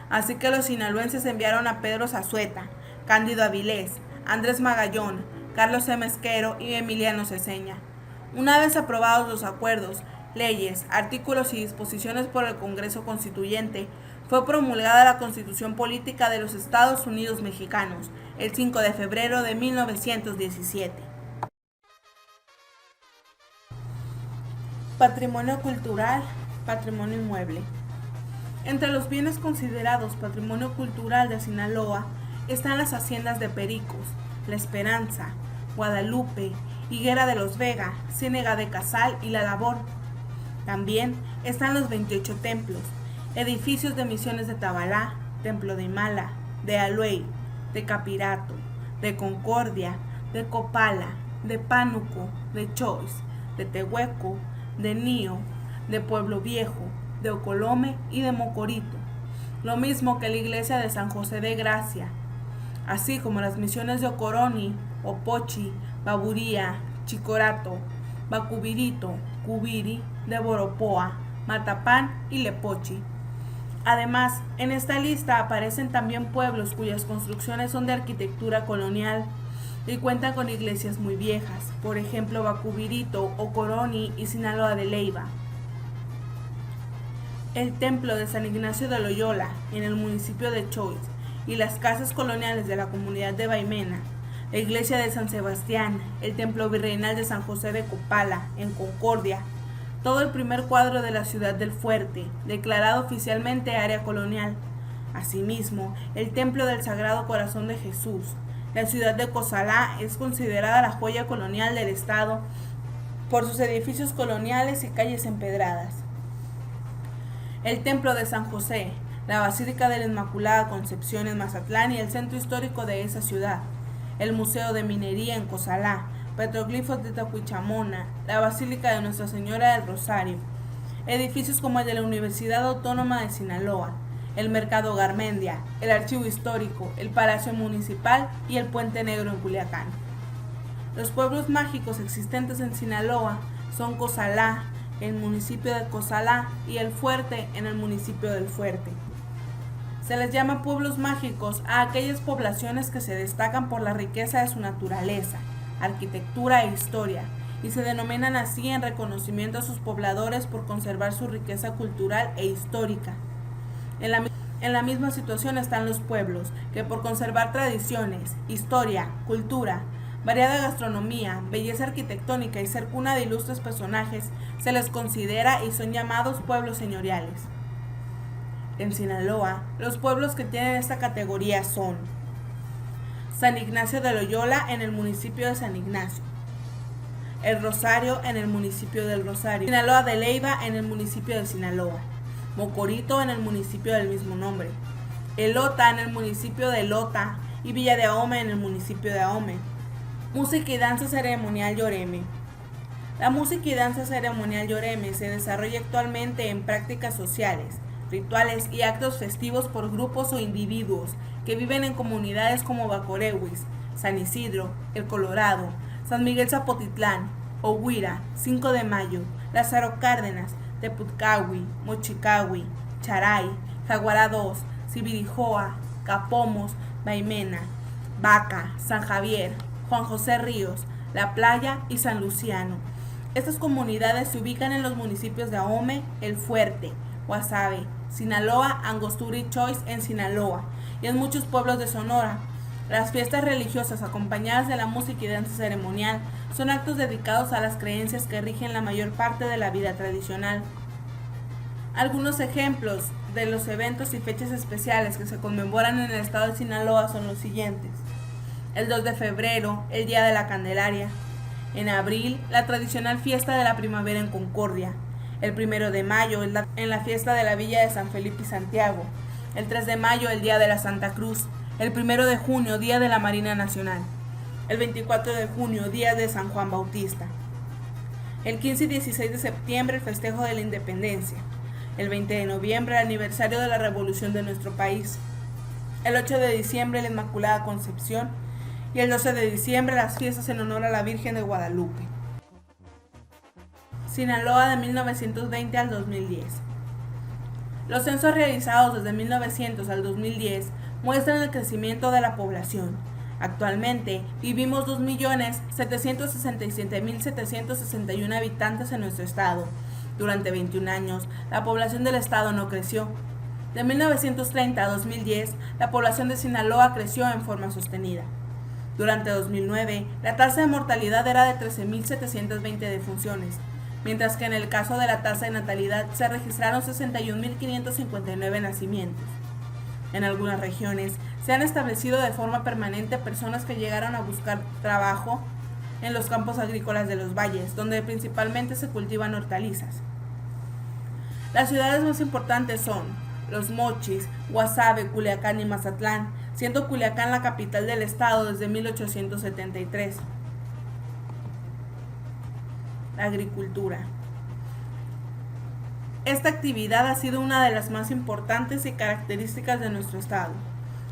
Así que los sinaloenses enviaron a Pedro Zazueta, Cándido Avilés, Andrés Magallón, Carlos M. Esquero y Emiliano Ceseña. Una vez aprobados los acuerdos, leyes, artículos y disposiciones por el Congreso Constituyente, fue promulgada la Constitución Política de los Estados Unidos Mexicanos el 5 de febrero de 1917. Patrimonio cultural, patrimonio inmueble. Entre los bienes considerados patrimonio cultural de Sinaloa están las haciendas de Pericos, La Esperanza, Guadalupe, Higuera de los Vega, Ciénega de Casal y La Labor. También están los 28 templos, edificios de misiones de Tabalá, Templo de Imala, de Aluey, de Capirato, de Concordia, de Copala, de Pánuco, de Choix, de Tehueco, de Nío, de Pueblo Viejo, de Ocolome y de Mocorito, lo mismo que la iglesia de San José de Gracia, así como las misiones de Ocoroni, Opochi, Baburía, Chicorato, Bacubirito, Cubiri, de Boropoa, Matapán y Lepochi. Además, en esta lista aparecen también pueblos cuyas construcciones son de arquitectura colonial y cuentan con iglesias muy viejas, por ejemplo Bacubirito, Ocoroni y Sinaloa de Leiva. El templo de San Ignacio de Loyola, en el municipio de Choix, y las casas coloniales de la comunidad de Baimena, la iglesia de San Sebastián, el templo virreinal de San José de Copala, en Concordia, todo el primer cuadro de la ciudad del Fuerte, declarado oficialmente área colonial. Asimismo, el templo del Sagrado Corazón de Jesús. La ciudad de Cozalá es considerada la joya colonial del estado por sus edificios coloniales y calles empedradas. El templo de San José, la Basílica de la Inmaculada Concepción en Mazatlán y el centro histórico de esa ciudad. El Museo de Minería en Cozalá, petroglifos de Tacuichamona, la Basílica de Nuestra Señora del Rosario, edificios como el de la Universidad Autónoma de Sinaloa, el Mercado Garmendia, el Archivo Histórico, el Palacio Municipal y el Puente Negro en Culiacán. Los pueblos mágicos existentes en Sinaloa son Cozalá, el municipio de Cozalá, y El Fuerte, en el municipio del Fuerte. Se les llama pueblos mágicos a aquellas poblaciones que se destacan por la riqueza de su naturaleza, arquitectura e historia, y se denominan así en reconocimiento a sus pobladores por conservar su riqueza cultural e histórica. En la misma situación están los pueblos, que por conservar tradiciones, historia, cultura, variada gastronomía, belleza arquitectónica y ser cuna de ilustres personajes, se les considera y son llamados pueblos señoriales. En Sinaloa, los pueblos que tienen esta categoría son San Ignacio de Loyola, en el municipio de San Ignacio; El Rosario, en el municipio del Rosario; Sinaloa de Leyva, en el municipio de Sinaloa; Mocorito, en el municipio del mismo nombre; Elota, en el municipio de Elota; y Villa de Ahome, en el municipio de Ahome. Música y danza ceremonial Yoreme. La música y danza ceremonial Yoreme se desarrolla actualmente en prácticas sociales, rituales y actos festivos por grupos o individuos que viven en comunidades como Bacorewis, San Isidro, El Colorado, San Miguel Zapotitlán, Ohuira, 5 de Mayo, Lázaro Cárdenas, Teputcahui, Mochicahui, Charay, Jaguara 2, Sibirijoa, Capomos, Baimena, Vaca, San Javier, Juan José Ríos, La Playa y San Luciano. Estas comunidades se ubican en los municipios de Ahome, El Fuerte, Guasave, Sinaloa, Angostura y Choix en Sinaloa, y en muchos pueblos de Sonora. Las fiestas religiosas acompañadas de la música y danza ceremonial son actos dedicados a las creencias que rigen la mayor parte de la vida tradicional. Algunos ejemplos de los eventos y fechas especiales que se conmemoran en el estado de Sinaloa son los siguientes: el 2 de febrero, el Día de la Candelaria; en abril, la tradicional fiesta de la primavera en Concordia; el 1 de mayo, en la fiesta de la Villa de San Felipe y Santiago; el 3 de mayo, el Día de la Santa Cruz; el 1 de junio, Día de la Marina Nacional; el 24 de junio, Día de San Juan Bautista; el 15 y 16 de septiembre, el festejo de la Independencia; el 20 de noviembre, el aniversario de la Revolución de nuestro país; el 8 de diciembre, la Inmaculada Concepción; y el 12 de diciembre, las fiestas en honor a la Virgen de Guadalupe. Sinaloa de 1920 al 2010. Los censos realizados desde 1900 al 2010 muestran el crecimiento de la población. Actualmente vivimos 2.767.761 habitantes en nuestro estado. Durante 21 años, la población del estado no creció. De 1930 a 2010, la población de Sinaloa creció en forma sostenida. Durante 2009, la tasa de mortalidad era de 13.720 defunciones, mientras que en el caso de la tasa de natalidad se registraron 61.559 nacimientos. En algunas regiones se han establecido de forma permanente personas que llegaron a buscar trabajo en los campos agrícolas de los valles, donde principalmente se cultivan hortalizas. Las ciudades más importantes son Los Mochis, Guasave, Culiacán y Mazatlán, siendo Culiacán la capital del estado desde 1873. La agricultura. Esta actividad ha sido una de las más importantes y características de nuestro estado.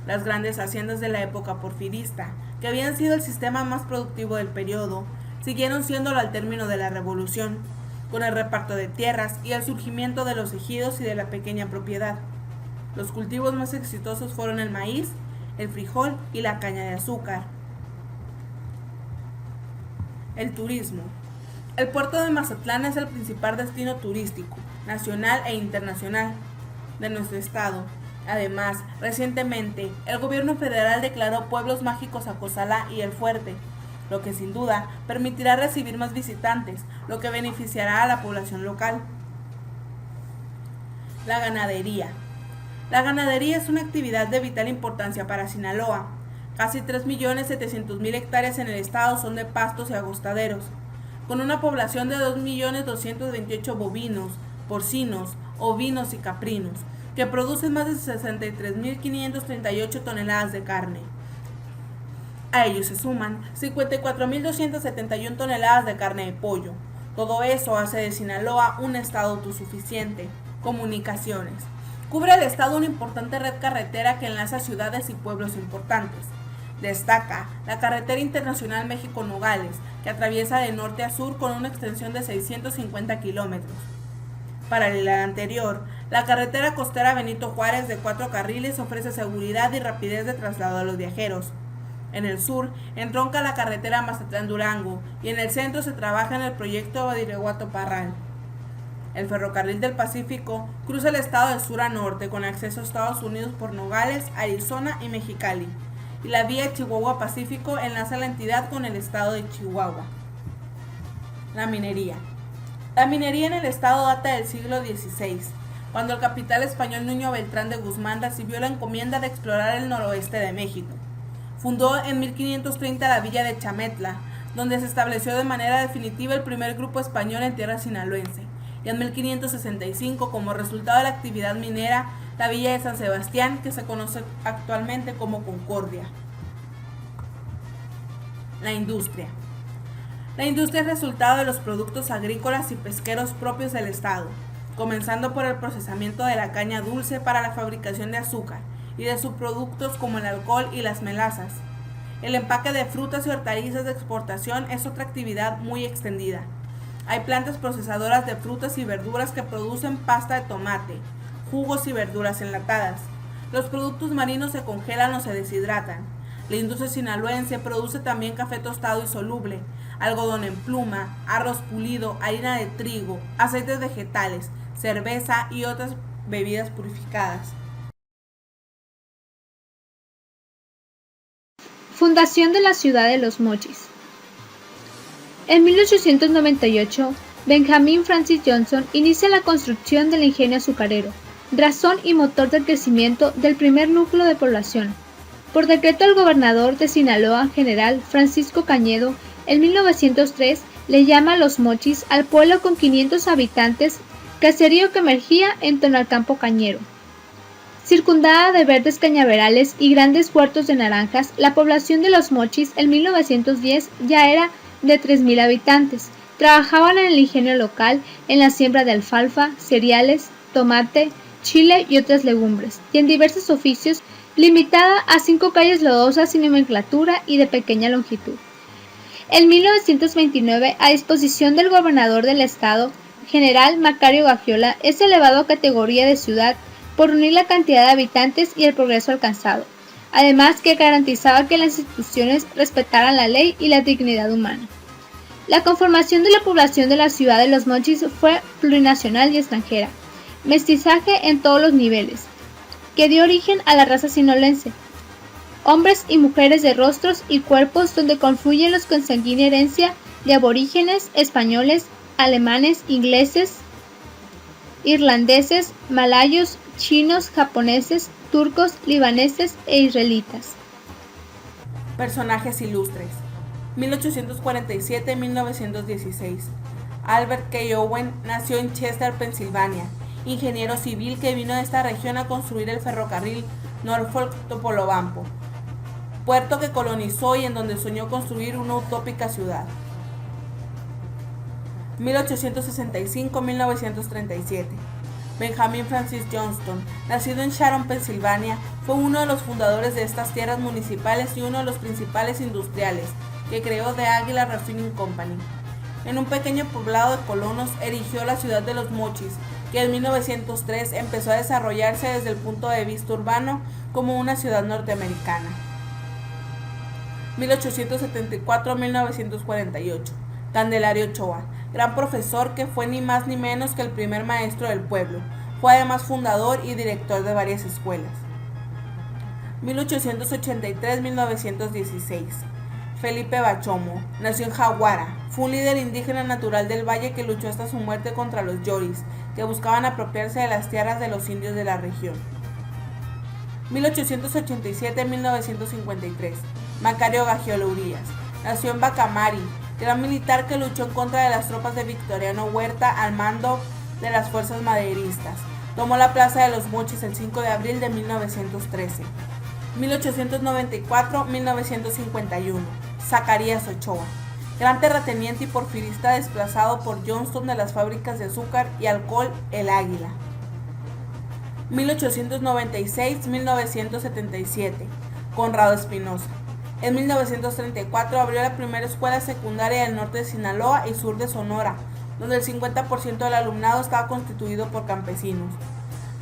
Las grandes haciendas de la época porfirista, que habían sido el sistema más productivo del periodo, siguieron siéndolo al término de la Revolución, con el reparto de tierras y el surgimiento de los ejidos y de la pequeña propiedad. Los cultivos más exitosos fueron el maíz, el frijol y la caña de azúcar. El turismo. El puerto de Mazatlán es el principal destino turístico, nacional e internacional, de nuestro estado. Además, recientemente, el gobierno federal declaró pueblos mágicos a Cozalá y El Fuerte, lo que sin duda permitirá recibir más visitantes, lo que beneficiará a la población local. La ganadería. La ganadería es una actividad de vital importancia para Sinaloa. Casi 3.700.000 hectáreas en el estado son de pastos y agostaderos, con una población de 2.228.000 bovinos, porcinos, ovinos y caprinos, que producen más de 63.538 toneladas de carne. A ellos se suman 54.271 toneladas de carne de pollo. Todo eso hace de Sinaloa un estado autosuficiente. Comunicaciones. Cubre el estado una importante red carretera que enlaza ciudades y pueblos importantes. Destaca la carretera internacional México-Nogales, que atraviesa de norte a sur con una extensión de 650 kilómetros. Paralela a la anterior, la carretera costera Benito Juárez de 4 carriles ofrece seguridad y rapidez de traslado a los viajeros. En el sur, entronca la carretera Mazatlán-Durango y en el centro se trabaja en el proyecto Badiraguato-Parral. El ferrocarril del Pacífico cruza el estado de sur a norte con acceso a Estados Unidos por Nogales, Arizona y Mexicali, y la vía Chihuahua-Pacífico enlaza la entidad con el estado de Chihuahua. La minería. La minería en el estado data del siglo XVI, cuando el capitán español Nuño Beltrán de Guzmán recibió la encomienda de explorar el noroeste de México. Fundó en 1530 la villa de Chametla, donde se estableció de manera definitiva el primer grupo español en tierra sinaloense, y en 1565, como resultado de la actividad minera, la villa de San Sebastián, que se conoce actualmente como Concordia. La industria. La industria es resultado de los productos agrícolas y pesqueros propios del estado, comenzando por el procesamiento de la caña dulce para la fabricación de azúcar y de subproductos como el alcohol y las melazas. El empaque de frutas y hortalizas de exportación es otra actividad muy extendida. Hay plantas procesadoras de frutas y verduras que producen pasta de tomate, jugos y verduras enlatadas. Los productos marinos se congelan o se deshidratan. La industria sinaloense produce también café tostado y soluble, algodón en pluma, arroz pulido, harina de trigo, aceites vegetales, cerveza y otras bebidas purificadas. Fundación de la ciudad de Los Mochis. En 1898, Benjamin Francis Johnson inicia la construcción del ingenio azucarero, razón y motor del crecimiento del primer núcleo de población. Por decreto del gobernador de Sinaloa, general Francisco Cañedo, en 1903 le llama Los Mochis al pueblo con 500 habitantes, caserío que emergía en torno al campo cañero. Circundada de verdes cañaverales y grandes huertos de naranjas, la población de Los Mochis en 1910 ya era de 3.000 habitantes. Trabajaban en el ingenio local, en la siembra de alfalfa, cereales, tomate, chile y otras legumbres, y en diversos oficios, limitada a 5 calles lodosas sin nomenclatura y de pequeña longitud. En 1929, a disposición del gobernador del estado, general Macario Gagiola, es elevado a categoría de ciudad por unir la cantidad de habitantes y el progreso alcanzado, además que garantizaba que las instituciones respetaran la ley y la dignidad humana. La conformación de la población de la ciudad de Los Mochis fue plurinacional y extranjera, mestizaje en todos los niveles, que dio origen a la raza sinolense. Hombres y mujeres de rostros y cuerpos donde confluyen los con sanguínea herencia de aborígenes, españoles, alemanes, ingleses, irlandeses, malayos, chinos, japoneses, turcos, libaneses e israelitas. Personajes ilustres. 1847-1916. Albert K. Owen nació en Chester, Pensilvania, ingeniero civil que vino de esta región a construir el ferrocarril Norfolk-Topolobampo, puerto que colonizó y en donde soñó construir una utópica ciudad. 1865-1937. Benjamin Francis Johnston, nacido en Sharon, Pensilvania, fue uno de los fundadores de estas tierras municipales y uno de los principales industriales, que creó The Aguilar Refining Company. En un pequeño poblado de colonos erigió la ciudad de Los Mochis, que en 1903 empezó a desarrollarse desde el punto de vista urbano como una ciudad norteamericana. 1874-1948. Candelario Ochoa, gran profesor que fue ni más ni menos que el primer maestro del pueblo. Fue además fundador y director de varias escuelas. 1883-1916. Felipe Bachomo, nació en Jaguara. Fue un líder indígena natural del valle que luchó hasta su muerte contra los yoris, que buscaban apropiarse de las tierras de los indios de la región. 1887-1953. Macario Gagiola Urías, nació en Bacamari, gran militar que luchó en contra de las tropas de Victoriano Huerta al mando de las fuerzas maderistas. Tomó la plaza de Los Mochis el 5 de abril de 1913. 1894-1951. Zacarías Ochoa, gran terrateniente y porfirista desplazado por Johnston de las fábricas de azúcar y alcohol El Águila. 1896-1977. Conrado Espinosa. En 1934 abrió la primera escuela secundaria del norte de Sinaloa y sur de Sonora, donde el 50% del alumnado estaba constituido por campesinos.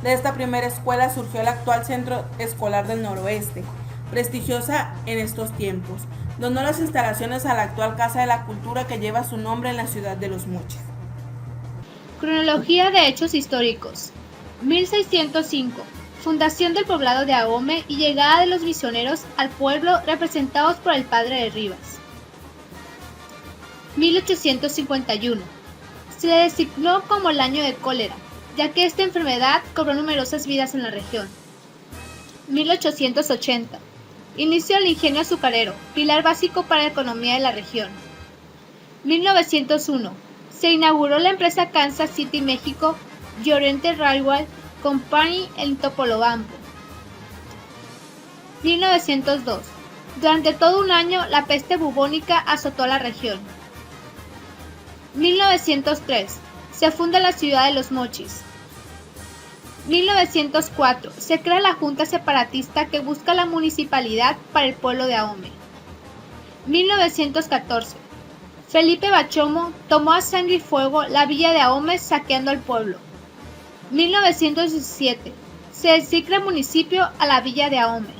De esta primera escuela surgió el actual Centro Escolar del Noroeste, prestigiosa en estos tiempos. Donó las instalaciones a la actual Casa de la Cultura que lleva su nombre en la ciudad de Los Mochis. Cronología de hechos históricos. 1605. Fundación del poblado de Ahome y llegada de los misioneros al pueblo representados por el padre de Rivas. 1851. Se le designó como el año de cólera, ya que esta enfermedad cobró numerosas vidas en la región. 1880. Inicio del ingenio azucarero, pilar básico para la economía de la región. 1901. Se inauguró la empresa Kansas City, México, y Oriental Railway Company en Topolobampo. 1902. Durante todo un año, la peste bubónica azotó a la región. 1903. Se funda la ciudad de Los Mochis. 1904. Se crea la Junta Separatista que busca la municipalidad para el pueblo de Ahome. 1914. Felipe Bachomo tomó a sangre y fuego la villa de Ahome saqueando al pueblo. 1917. Se designa el municipio a la villa de Ahome.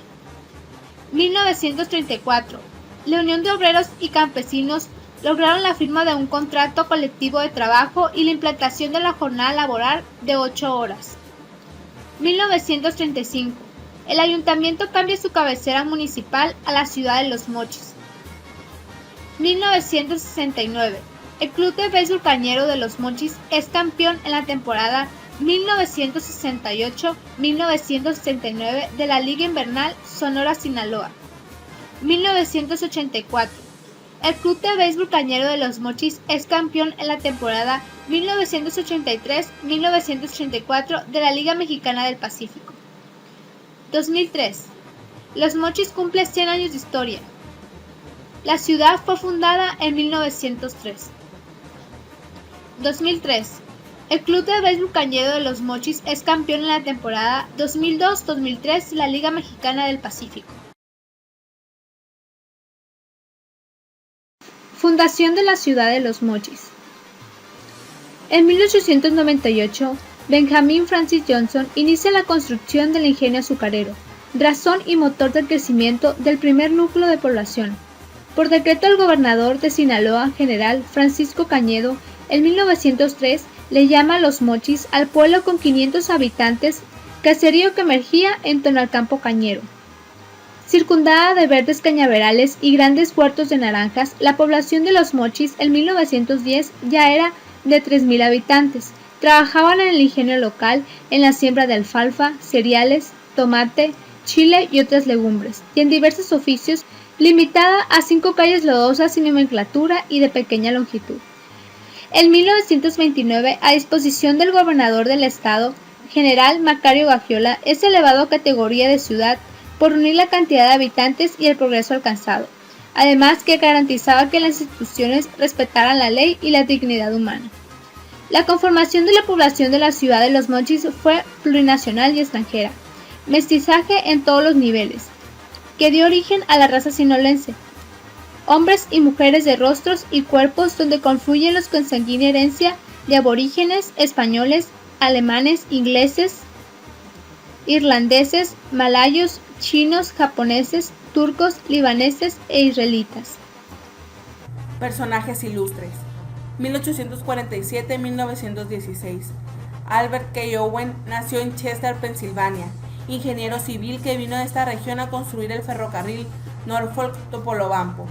1934. La Unión de Obreros y Campesinos lograron la firma de un contrato colectivo de trabajo y la implantación de la jornada laboral de 8 horas. 1935. El ayuntamiento cambia su cabecera municipal a la ciudad de Los Mochis. 1969. El Club de Béisbol Cañero de Los Mochis es campeón en la temporada 1968-1969 de la Liga Invernal Sonora-Sinaloa. 1984. El Club de Béisbol Cañero de Los Mochis es campeón en la temporada 1983-1984 de la Liga Mexicana del Pacífico. 2003. Los Mochis cumple 100 años de historia. La ciudad fue fundada en 1903. 2003. El Club de Béisbol Cañero de Los Mochis es campeón en la temporada 2002-2003 de la Liga Mexicana del Pacífico. Fundación de la ciudad de Los Mochis. En 1898, Benjamin Francis Johnson inicia la construcción del ingenio azucarero, razón y motor del crecimiento del primer núcleo de población. Por decreto del gobernador de Sinaloa, general Francisco Cañedo, en 1903 le llama Los Mochis al pueblo con 500 habitantes, caserío que emergía en torno al campo cañero. Circundada de verdes cañaverales y grandes huertos de naranjas, la población de Los Mochis en 1910 ya era de 3,000 habitantes. Trabajaban en el ingenio local, en la siembra de alfalfa, cereales, tomate, chile y otras legumbres, y en diversos oficios, limitada a 5 calles lodosas sin nomenclatura y de pequeña longitud. En 1929, a disposición del gobernador del estado, general Macario Gagiola, es elevado a categoría de ciudad por unir la cantidad de habitantes y el progreso alcanzado, además que garantizaba que las instituciones respetaran la ley y la dignidad humana. La conformación de la población de la ciudad de Los Mochis fue plurinacional y extranjera, mestizaje en todos los niveles, que dio origen a la raza sinolense, hombres y mujeres de rostros y cuerpos donde confluyen los consanguínea herencia de aborígenes, españoles, alemanes, ingleses, irlandeses, malayos, chinos, japoneses, turcos, libaneses e israelitas. Personajes ilustres. 1847-1916. Albert K. Owen nació en Chester, Pensilvania, ingeniero civil que vino de esta región a construir el ferrocarril Norfolk-Topolobampo,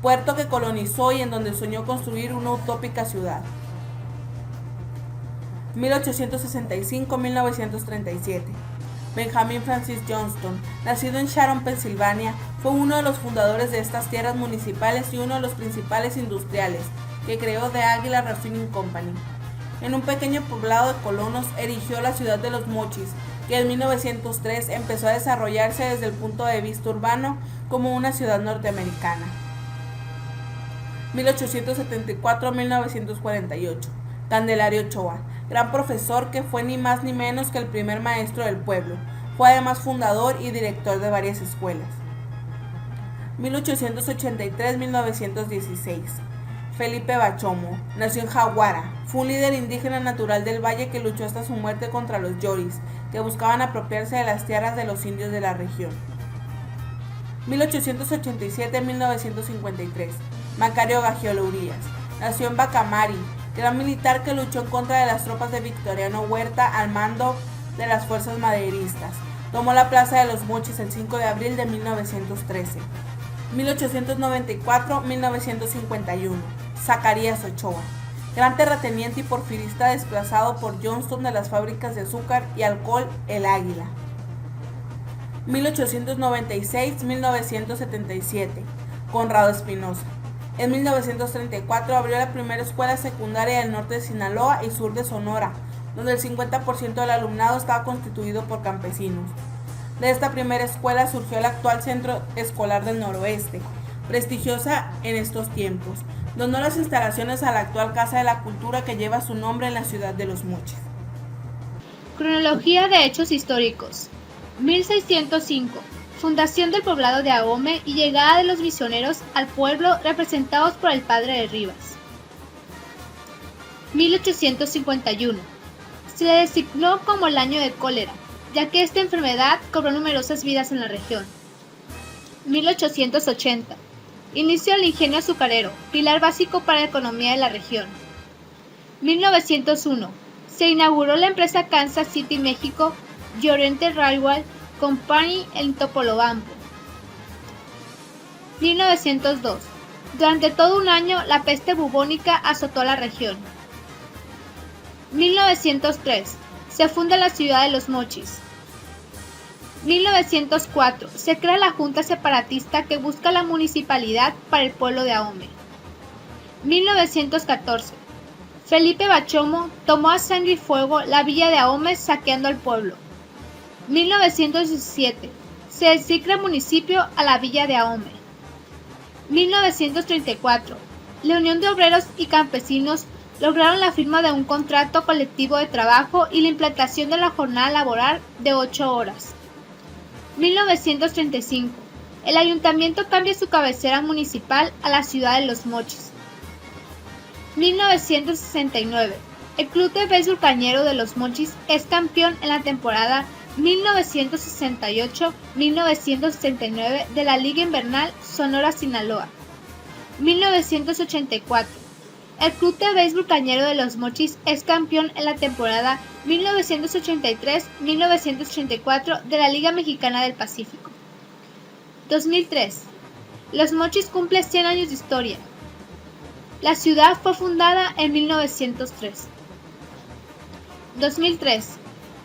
puerto que colonizó y en donde soñó construir una utópica ciudad. 1865-1937. Benjamin Francis Johnston, nacido en Sharon, Pensilvania, fue uno de los fundadores de estas tierras municipales y uno de los principales industriales, que creó The Águila Refining Company. En un pequeño poblado de colonos erigió la ciudad de Los Mochis, que en 1903 empezó a desarrollarse desde el punto de vista urbano como una ciudad norteamericana. 1874-1948. Candelario Ochoa, gran profesor que fue ni más ni menos que el primer maestro del pueblo. Fue además fundador y director de varias escuelas. 1883-1916. Felipe Bachomo, nació en Jaguara. Fue un líder indígena natural del valle que luchó hasta su muerte contra los yoris, que buscaban apropiarse de las tierras de los indios de la región. 1887-1953. Macario Gagiola Urías, nació en Bacamari, gran militar que luchó en contra de las tropas de Victoriano Huerta al mando de las fuerzas maderistas. Tomó la plaza de los Mochis el 5 de abril de 1913. 1894-1951. Zacarías Ochoa, gran terrateniente y porfirista desplazado por Johnston de las fábricas de azúcar y alcohol El Águila. 1896-1977. Conrado Espinosa. En 1934 abrió la primera escuela secundaria del norte de Sinaloa y sur de Sonora, donde el 50% del alumnado estaba constituido por campesinos. De esta primera escuela surgió el actual Centro Escolar del Noroeste, prestigiosa en estos tiempos. Donó las instalaciones a la actual Casa de la Cultura que lleva su nombre en la ciudad de Los Mochis. Cronología de hechos históricos. 1605. Fundación del poblado de Ahome y llegada de los misioneros al pueblo representados por el padre de Rivas. 1851. Se le designó como el año de cólera, ya que esta enfermedad cobró numerosas vidas en la región. 1880. Inicio del ingenio azucarero, pilar básico para la economía de la región. 1901. Se inauguró la empresa Kansas City, México, Oriental Railway Company en Topolobampo. 1902. Durante todo un año, la peste bubónica azotó la región. 1903. Se funda la ciudad de Los Mochis. 1904. Se crea la Junta Separatista que busca la municipalidad para el pueblo de Ahome. 1914. Felipe Bachomo tomó a sangre y fuego la villa de Ahome saqueando al pueblo. 1917. Se designa municipio a la villa de Ahome. 1934. La Unión de Obreros y Campesinos lograron la firma de un contrato colectivo de trabajo y la implantación de la jornada laboral de 8 horas. 1935. El ayuntamiento cambia su cabecera municipal a la ciudad de Los Mochis. 1969. El Club de Béisbol Cañero de Los Mochis es campeón en la temporada 1968-1969 de la Liga Invernal Sonora-Sinaloa. 1984. El Club de Béisbol Cañero de Los Mochis es campeón en la temporada 1983-1984 de la Liga Mexicana del Pacífico. 2003. Los Mochis cumple 100 años de historia. La ciudad fue fundada en 1903. 2003.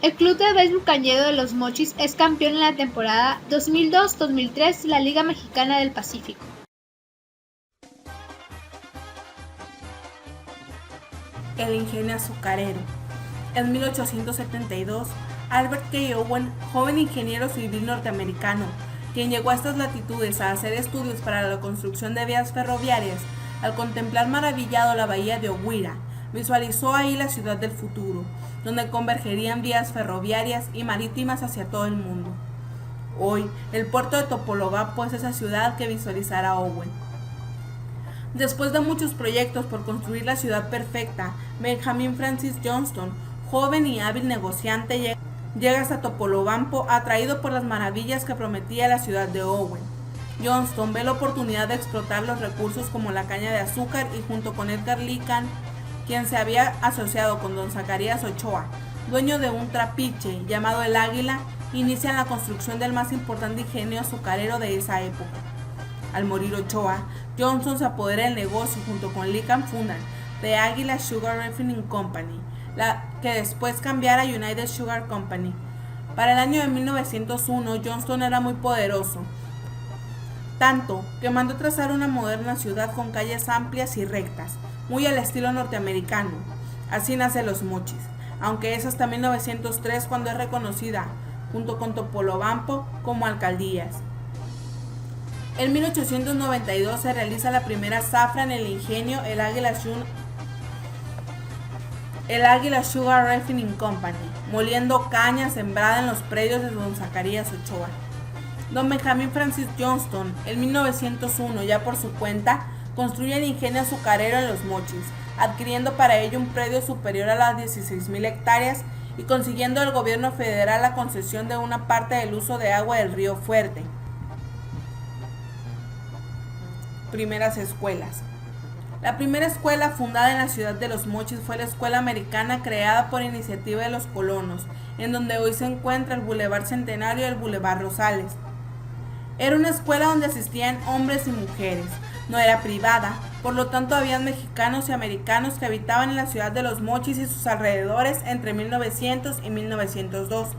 El Club de Béisbol Cañero de Los Mochis es campeón en la temporada 2002-2003 de la Liga Mexicana del Pacífico. El ingenio azucarero. En 1872, Albert K. Owen, joven ingeniero civil norteamericano, quien llegó a estas latitudes a hacer estudios para la construcción de vías ferroviarias, al contemplar maravillado la bahía de Oguira, visualizó ahí la ciudad del futuro, donde convergerían vías ferroviarias y marítimas hacia todo el mundo. Hoy, el puerto de Topolobampo es esa ciudad que visualizará Owen. Después de muchos proyectos por construir la ciudad perfecta, Benjamin Francis Johnston, joven y hábil negociante, llega hasta Topolobampo atraído por las maravillas que prometía la ciudad de Owen. Johnston ve la oportunidad de explotar los recursos como la caña de azúcar y junto con Edgar Lican, quien se había asociado con don Zacarías Ochoa, dueño de un trapiche llamado El Águila, inician la construcción del más importante ingenio azucarero de esa época. Al morir Ochoa, Johnston se apodera del negocio junto con Lican fundan The Águila Sugar Refining Company, la que después cambiara a United Sugar Company. Para el año de 1901, Johnston era muy poderoso, tanto que mandó trazar una moderna ciudad con calles amplias y rectas, muy al estilo norteamericano. Así nace Los Mochis. aunque es hasta 1903 cuando es reconocida, junto con Topolobampo, como alcaldías. En 1892 se realiza la primera zafra en el ingenio El Águila Sugar Refining Company, moliendo caña sembrada en los predios de don Zacarías Ochoa. Don Benjamin Francis Johnston, en 1901, ya por su cuenta, construye el ingenio azucarero en Los Mochis, adquiriendo para ello un predio superior a las 16,000 hectáreas y consiguiendo del gobierno federal la concesión de una parte del uso de agua del río Fuerte. Primeras escuelas. La primera escuela fundada en la ciudad de Los Mochis fue la Escuela Americana, creada por iniciativa de los colonos, en donde hoy se encuentra el Boulevard Centenario y el Boulevard Rosales. Era una escuela donde asistían hombres y mujeres, no era privada, por lo tanto había mexicanos y americanos que habitaban en la ciudad de Los Mochis y sus alrededores entre 1900 y 1902.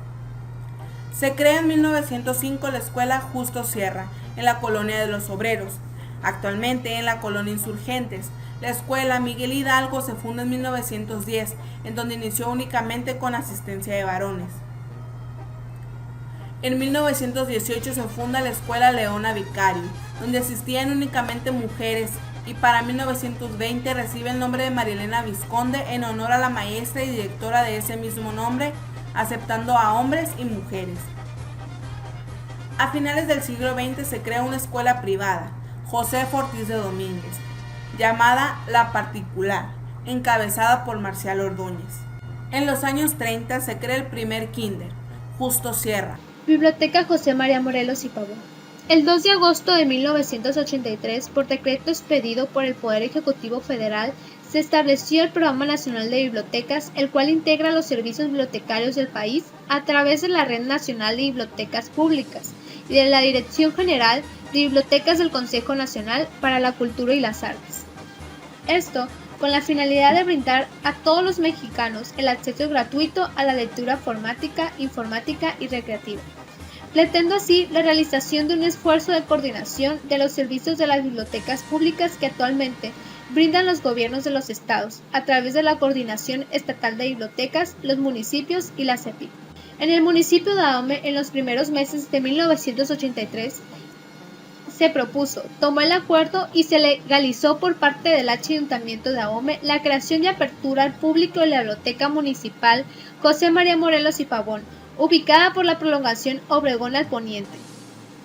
Se crea en 1905 la Escuela Justo Sierra, en la Colonia de los Obreros. Actualmente en la Colonia Insurgentes. La Escuela Miguel Hidalgo se funda en 1910, en donde inició únicamente con asistencia de varones. En 1918 se funda la Escuela Leona Vicario, donde asistían únicamente mujeres, y para 1920 recibe el nombre de Marilena Vizconde en honor a la maestra y directora de ese mismo nombre, aceptando a hombres y mujeres. A finales del siglo XX se crea una escuela privada, José Ortiz de Domínguez, llamada La Particular, encabezada por Marcial Ordóñez. En los años 30 se crea el primer kinder, Justo Sierra. Biblioteca José María Morelos y Pavón. El 2 de agosto de 1983, por decreto expedido por el Poder Ejecutivo Federal, se estableció el Programa Nacional de Bibliotecas, el cual integra los servicios bibliotecarios del país a través de la Red Nacional de Bibliotecas Públicas y de la Dirección General de Bibliotecas del Consejo Nacional para la Cultura y las Artes. Esto con la finalidad de brindar a todos los mexicanos el acceso gratuito a la lectura informática y recreativa, planteando así la realización de un esfuerzo de coordinación de los servicios de las bibliotecas públicas que actualmente brindan los gobiernos de los estados a través de la Coordinación Estatal de Bibliotecas, los municipios y la CEPIB. En el municipio de Ahome, en los primeros meses de 1983, se propuso, tomó el acuerdo y se legalizó por parte del Ayuntamiento de Ahome la creación y apertura al público de la Biblioteca Municipal José María Morelos y Pavón, ubicada por la prolongación Obregón al Poniente.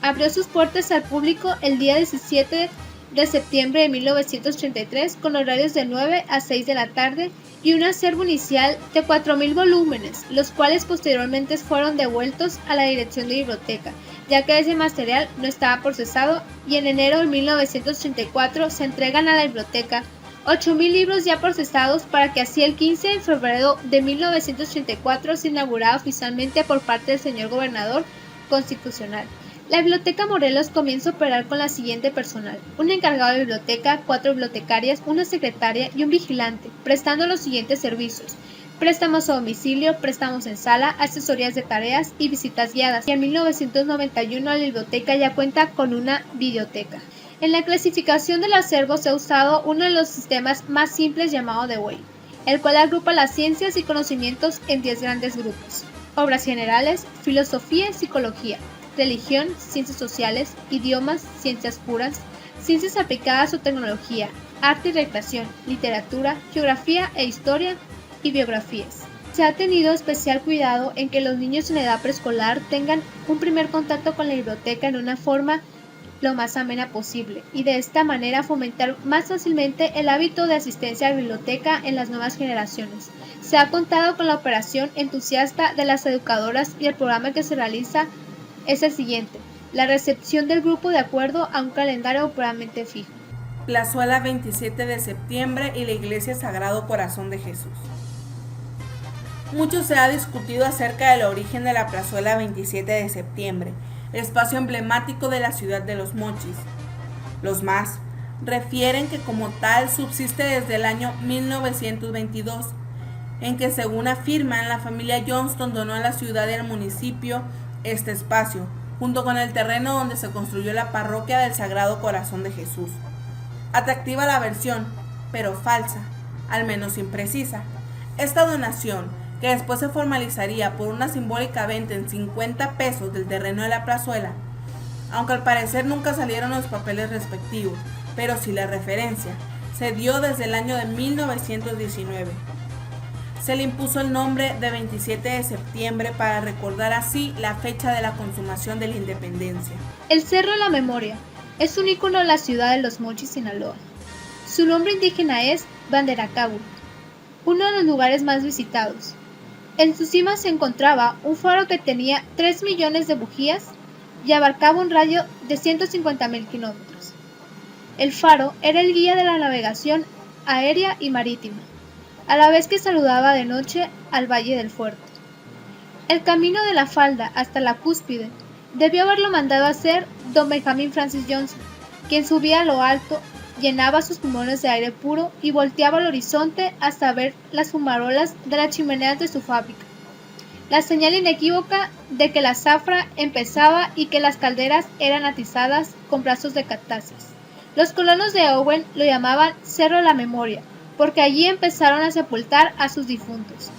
Abrió sus puertas al público el día 17 de septiembre de 1983 con horarios de 9 a 6 de la tarde y un acervo inicial de 4,000 volúmenes, los cuales posteriormente fueron devueltos a la Dirección de Biblioteca, ya que ese material no estaba procesado, y en enero de 1984 se entregan a la biblioteca 8,000 libros ya procesados para que así el 15 de febrero de 1984 se inaugurara oficialmente por parte del señor gobernador constitucional. La Biblioteca Morelos comienza a operar con la siguiente personal: un encargado de biblioteca, 4 bibliotecarias, una secretaria y un vigilante, prestando los siguientes servicios: préstamos a domicilio, préstamos en sala, asesorías de tareas y visitas guiadas. Y en 1991 la biblioteca ya cuenta con una videoteca. En la clasificación del acervo se ha usado uno de los sistemas más simples llamado Dewey, el cual agrupa las ciencias y conocimientos en 10 grandes grupos: obras generales, filosofía y psicología, religión, ciencias sociales, idiomas, ciencias puras, ciencias aplicadas o tecnología, arte y recreación, literatura, geografía e historia y biografías. Se ha tenido especial cuidado en que los niños en edad preescolar tengan un primer contacto con la biblioteca en una forma lo más amena posible, y de esta manera fomentar más fácilmente el hábito de asistencia a la biblioteca en las nuevas generaciones. Se ha contado con la operación entusiasta de las educadoras y el programa que se realiza es el siguiente: la recepción del grupo de acuerdo a un calendario puramente fijo. Plazuela 27 de septiembre y la Iglesia Sagrado Corazón de Jesús. Mucho se ha discutido acerca del origen de la Plazuela 27 de septiembre, espacio emblemático de la ciudad de Los Mochis. Los más refieren que como tal subsiste desde el año 1922, en que, según afirman, la familia Johnston donó a la ciudad y al municipio este espacio, junto con el terreno donde se construyó la parroquia del Sagrado Corazón de Jesús. Atractiva la versión, pero falsa, al menos imprecisa. Esta donación, que después se formalizaría por una simbólica venta en 50 pesos del terreno de la plazuela, aunque al parecer nunca salieron los papeles respectivos, pero sí la referencia, se dio desde el año de 1919. Se le impuso el nombre de 27 de septiembre para recordar así la fecha de la consumación de la independencia. El Cerro de la Memoria es un ícono de la ciudad de Los Mochis, Sinaloa. Su nombre indígena es Banderacábul, uno de los lugares más visitados. En su cima se encontraba un faro que tenía 3 millones de bujías y abarcaba un radio de 150.000 kilómetros. El faro era el guía de la navegación aérea y marítima, a la vez que saludaba de noche al Valle del Fuerte. El camino de la falda hasta la cúspide debió haberlo mandado hacer don Benjamin Francis Johnston, quien subía a lo alto, llenaba sus pulmones de aire puro y volteaba al horizonte hasta ver las fumarolas de las chimeneas de su fábrica, la señal inequívoca de que la zafra empezaba y que las calderas eran atizadas con brazos de cactáceas. Los colonos de Owen lo llamaban Cerro de la Memoria, porque allí empezaron a sepultar a sus difuntos.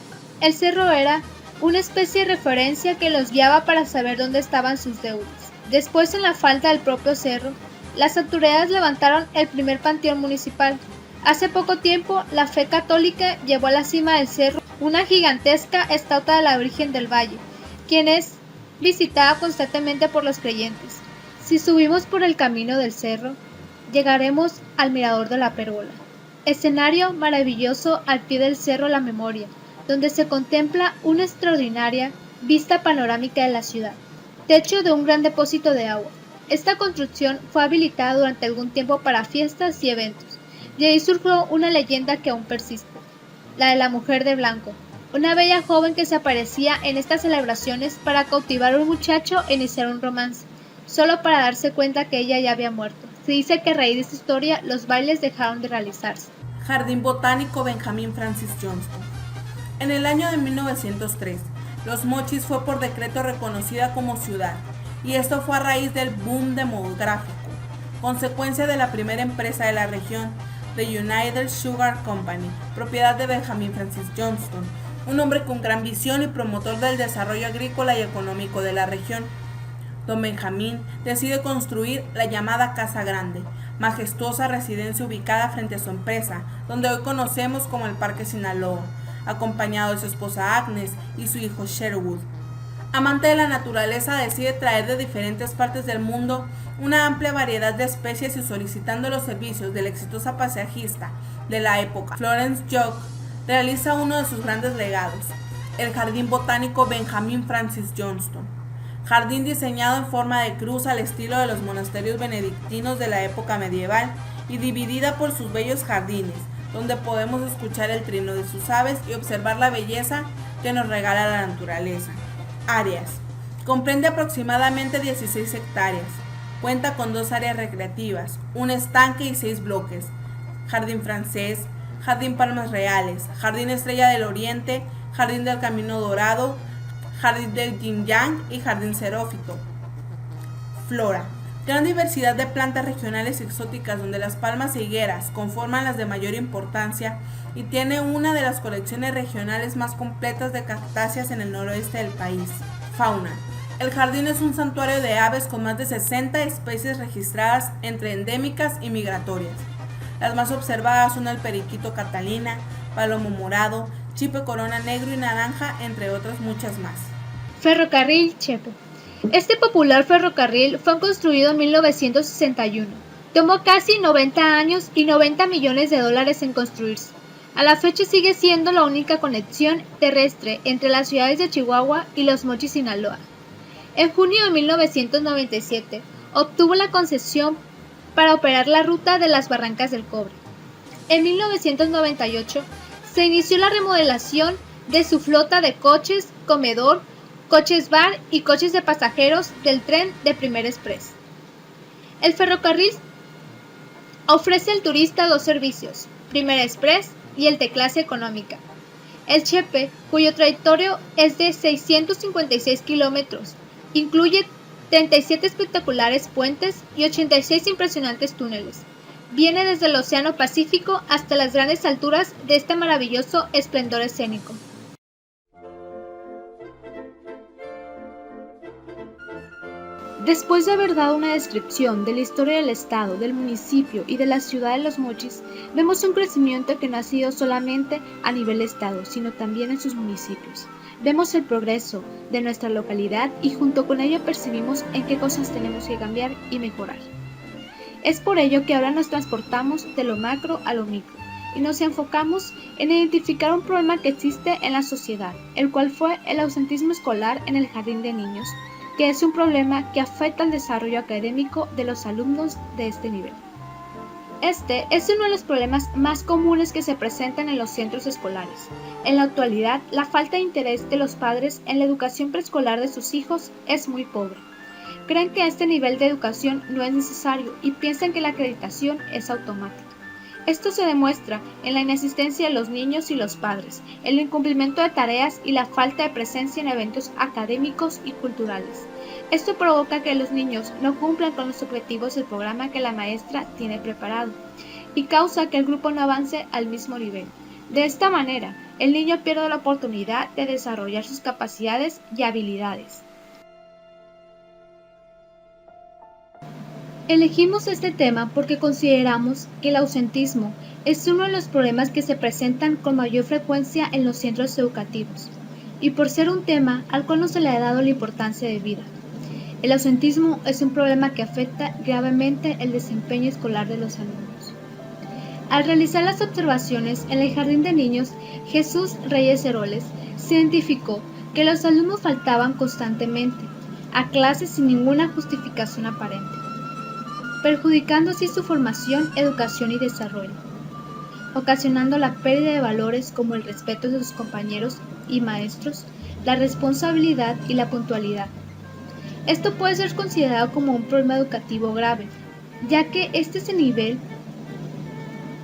El cerro era una especie de referencia que los guiaba para saber dónde estaban sus deudos. Después, en la falda del propio cerro, las autoridades levantaron el primer panteón municipal. Hace poco tiempo, la fe católica llevó a la cima del cerro una gigantesca estatua de la Virgen del Valle, quien es visitada constantemente por los creyentes. Si subimos por el camino del cerro, llegaremos al Mirador de la Pérgola, escenario maravilloso al pie del Cerro La Memoria, donde se contempla una extraordinaria vista panorámica de la ciudad, techo de un gran depósito de agua. Esta construcción fue habilitada durante algún tiempo para fiestas y eventos, y ahí surgió una leyenda que aún persiste, la de la mujer de blanco, una bella joven que se aparecía en estas celebraciones para cautivar a un muchacho e iniciar un romance, solo para darse cuenta que ella ya había muerto. Se dice que a raíz de esta historia los bailes dejaron de realizarse. Jardín Botánico Benjamin Francis Johnston. En el año de 1903, Los Mochis fue por decreto reconocida como ciudad, y esto fue a raíz del boom demográfico, consecuencia de la primera empresa de la región, The United Sugar Company, propiedad de Benjamin Francis Johnston, un hombre con gran visión y promotor del desarrollo agrícola y económico de la región. Don Benjamín decide construir la llamada Casa Grande, majestuosa residencia ubicada frente a su empresa, donde hoy conocemos como el Parque Sinaloa, acompañado de su esposa Agnes y su hijo Sherwood. Amante de la naturaleza, decide traer de diferentes partes del mundo una amplia variedad de especies y solicitando los servicios de la exitosa paisajista de la época, Florence Young, realiza uno de sus grandes legados, el Jardín Botánico Benjamin Francis Johnston. Jardín diseñado en forma de cruz al estilo de los monasterios benedictinos de la época medieval y dividida por sus bellos jardines, donde podemos escuchar el trino de sus aves y observar la belleza que nos regala la naturaleza. Áreas. Comprende aproximadamente 16 hectáreas. Cuenta con 2 áreas recreativas, un estanque y 6 bloques. Jardín francés, Jardín Palmas Reales, Jardín Estrella del Oriente, Jardín del Camino Dorado, Jardín del Yin Yang y Jardín Xerófito. Flora. Gran diversidad de plantas regionales y exóticas donde las palmas e higueras conforman las de mayor importancia y tiene una de las colecciones regionales más completas de cactáceas en el noroeste del país. Fauna. El jardín es un santuario de aves con más de 60 especies registradas entre endémicas y migratorias. Las más observadas son el periquito catalina, palomo morado, chipe corona negro y naranja, entre otras muchas más. Ferrocarril Chepe. Este popular ferrocarril fue construido en 1961. Tomó casi 90 años y $90 millones en construirse. A la fecha sigue siendo la única conexión terrestre entre las ciudades de Chihuahua y Los Mochis, Sinaloa. En junio de 1997 obtuvo la concesión para operar la ruta de las Barrancas del Cobre. En 1998 se inició la remodelación de su flota de coches, comedor, coches bar y coches de pasajeros del tren de Primer Express. El ferrocarril ofrece al turista 2 servicios, Primer Express y el de clase económica. El Chepe, cuyo trayectorio es de 656 kilómetros, incluye 37 espectaculares puentes y 86 impresionantes túneles. Viene desde el Océano Pacífico hasta las grandes alturas de este maravilloso esplendor escénico. Después de haber dado una descripción de la historia del estado, del municipio y de la ciudad de Los Mochis, vemos un crecimiento que no ha sido solamente a nivel estado, sino también en sus municipios. Vemos el progreso de nuestra localidad y junto con ello percibimos en qué cosas tenemos que cambiar y mejorar. Es por ello que ahora nos transportamos de lo macro a lo micro y nos enfocamos en identificar un problema que existe en la sociedad, el cual fue el ausentismo escolar en el jardín de niños, que es un problema que afecta al desarrollo académico de los alumnos de este nivel. Este es uno de los problemas más comunes que se presentan en los centros escolares. En la actualidad, la falta de interés de los padres en la educación preescolar de sus hijos es muy pobre. Creen que este nivel de educación no es necesario y piensan que la acreditación es automática. Esto se demuestra en la inexistencia de los niños y los padres, el incumplimiento de tareas y la falta de presencia en eventos académicos y culturales. Esto provoca que los niños no cumplan con los objetivos del programa que la maestra tiene preparado y causa que el grupo no avance al mismo nivel. De esta manera, el niño pierde la oportunidad de desarrollar sus capacidades y habilidades. Elegimos este tema porque consideramos que el ausentismo es uno de los problemas que se presentan con mayor frecuencia en los centros educativos y por ser un tema al cual no se le ha dado la importancia debida. El ausentismo es un problema que afecta gravemente el desempeño escolar de los alumnos. Al realizar las observaciones en el jardín de niños Jesús Reyes Heroles, se identificó que los alumnos faltaban constantemente a clases sin ninguna justificación aparente, perjudicando así su formación, educación y desarrollo, ocasionando la pérdida de valores como el respeto de sus compañeros y maestros, la responsabilidad y la puntualidad. Esto puede ser considerado como un problema educativo grave, ya que este es el nivel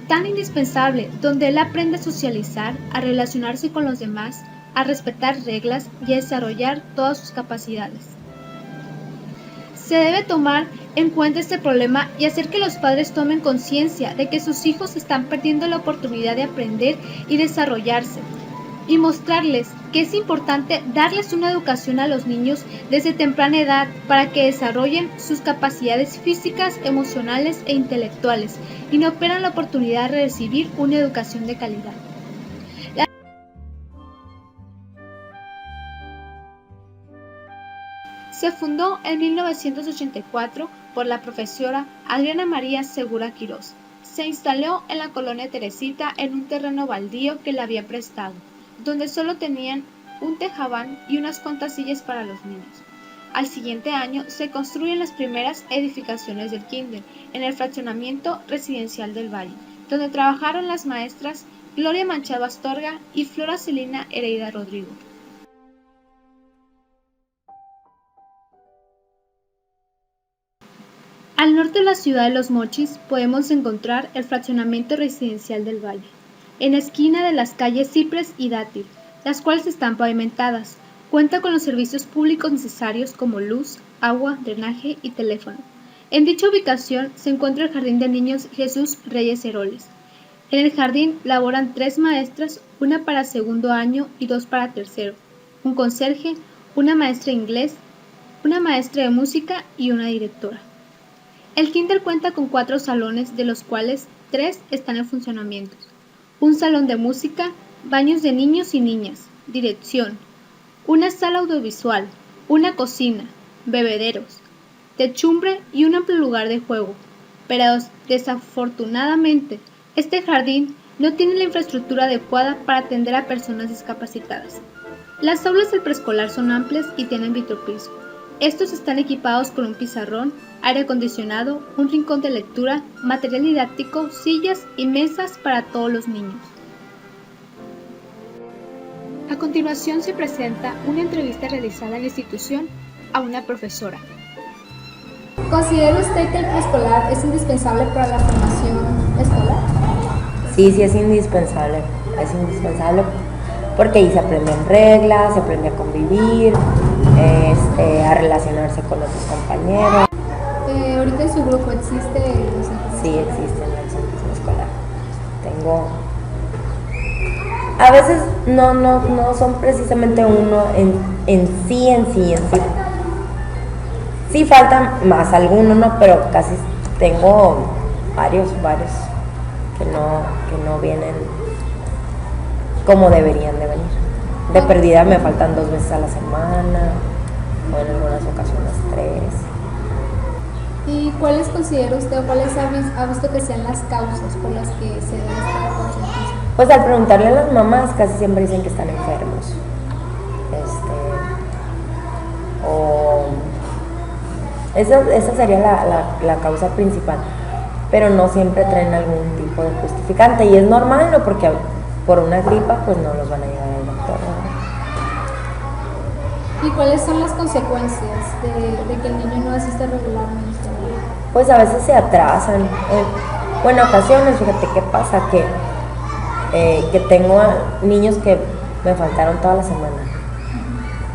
tan indispensable donde él aprende a socializar, a relacionarse con los demás, a respetar reglas y a desarrollar todas sus capacidades. Se debe tomar en cuenta este problema y hacer que los padres tomen conciencia de que sus hijos están perdiendo la oportunidad de aprender y desarrollarse, y mostrarles que es importante darles una educación a los niños desde temprana edad para que desarrollen sus capacidades físicas, emocionales e intelectuales y no pierdan la oportunidad de recibir una educación de calidad. Se fundó en 1984 por la profesora Adriana María Segura Quirós. Se instaló en la colonia Teresita en un terreno baldío que le había prestado, donde solo tenían un tejabán y unas cuantas sillas para los niños. Al siguiente año se construyen las primeras edificaciones del kinder en el fraccionamiento residencial del Valle, donde trabajaron las maestras Gloria Manchado Astorga y Flora Celina Hereida Rodrigo. Al norte de la ciudad de Los Mochis podemos encontrar el fraccionamiento residencial del Valle, en la esquina de las calles Ciprés y Dátil, las cuales están pavimentadas. Cuenta con los servicios públicos necesarios como luz, agua, drenaje y teléfono. En dicha ubicación se encuentra el Jardín de Niños Jesús Reyes Heroles. En el jardín laboran 3 maestras, una para segundo año y 2 para tercero, un conserje, una maestra de inglés, una maestra de música y una directora. El kinder cuenta con 4 salones, de los cuales 3 están en funcionamiento. Un salón de música, baños de niños y niñas, dirección, una sala audiovisual, una cocina, bebederos, techumbre y un amplio lugar de juego. Pero desafortunadamente, este jardín no tiene la infraestructura adecuada para atender a personas discapacitadas. Las aulas del preescolar son amplias y tienen vitropiso. Estos están equipados con un pizarrón, aire acondicionado, un rincón de lectura, material didáctico, sillas y mesas para todos los niños. A continuación se presenta una entrevista realizada en la institución a una profesora. ¿Considera usted que el preescolar es indispensable para la formación escolar? Sí, es indispensable. Es indispensable porque ahí se aprenden reglas, se aprende a convivir, a relacionarse con otros compañeros. ¿Ahorita en su grupo existe Sí, existe el ausentismo escolar. A veces no son precisamente uno en sí, Sí faltan más algunos, ¿no? Pero casi tengo varios que no vienen como deberían de venir. De perdida me faltan 2 veces a la semana, o en algunas ocasiones 3. ¿Y cuáles considera usted o cuáles ha visto que sean las causas por las que se da este consultismo? Pues al preguntarle a las mamás casi siempre dicen que están enfermos. Esa sería la causa principal, pero no siempre traen algún tipo de justificante y es normal, ¿no? Porque por una gripa pues no los van a llevar al doctor, ¿no? ¿Y cuáles son las consecuencias de que el niño no asista regularmente? Pues a veces se atrasan. En ocasiones, fíjate qué pasa, que tengo niños que me faltaron toda la semana.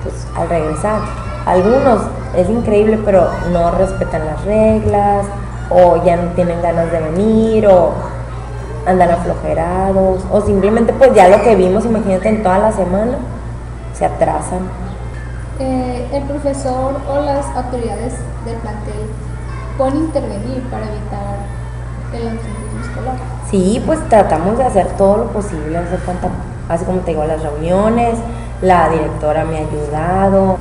Pues al regresar, algunos, es increíble, pero no respetan las reglas, o ya no tienen ganas de venir, o andan aflojerados, o simplemente pues ya lo que vimos, imagínate, en toda la semana, se atrasan. ¿El profesor o las autoridades del plantel pueden intervenir para evitar el ausentismo escolar? Sí, pues tratamos de hacer todo lo posible, así como te digo, las reuniones, la directora me ha ayudado.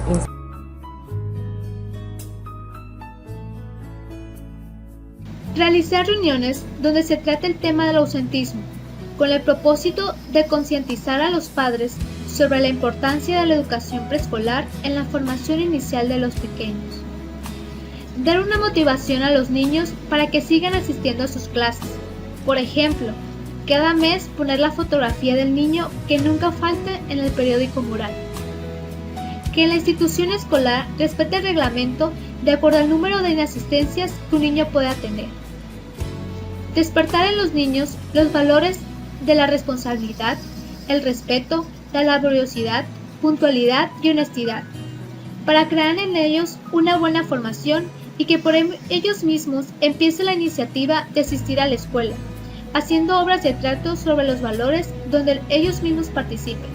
Realizar reuniones donde se trate el tema del ausentismo, con el propósito de concientizar a los padres sobre la importancia de la educación preescolar en la formación inicial de los pequeños. Dar una motivación a los niños para que sigan asistiendo a sus clases. Por ejemplo, cada mes poner la fotografía del niño que nunca falte en el periódico mural. Que la institución escolar respete el reglamento de acuerdo al número de inasistencias que un niño pueda tener. Despertar en los niños los valores de la responsabilidad, el respeto, la laboriosidad, puntualidad y honestidad, para crear en ellos una buena formación y que por ellos mismos empiece la iniciativa de asistir a la escuela, haciendo obras de trato sobre los valores donde ellos mismos participen.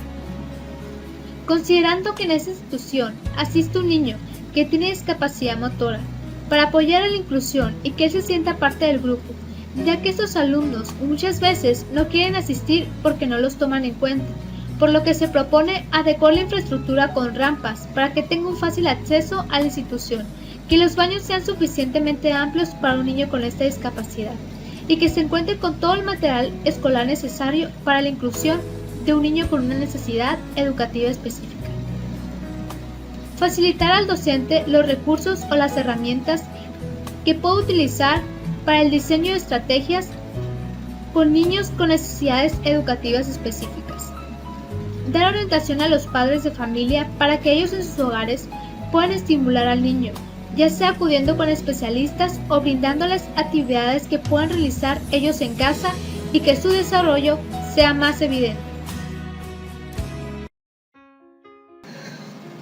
Considerando que en esa institución asiste un niño que tiene discapacidad motora, para apoyar a la inclusión y que él se sienta parte del grupo, ya que estos alumnos muchas veces no quieren asistir porque no los toman en cuenta, por lo que se propone adecuar la infraestructura con rampas para que tenga un fácil acceso a la institución, que los baños sean suficientemente amplios para un niño con esta discapacidad y que se encuentre con todo el material escolar necesario para la inclusión de un niño con una necesidad educativa específica. Facilitar al docente los recursos o las herramientas que pueda utilizar para el diseño de estrategias con niños con necesidades educativas específicas. Dar orientación a los padres de familia para que ellos en sus hogares puedan estimular al niño, ya sea acudiendo con especialistas o brindándoles actividades que puedan realizar ellos en casa y que su desarrollo sea más evidente.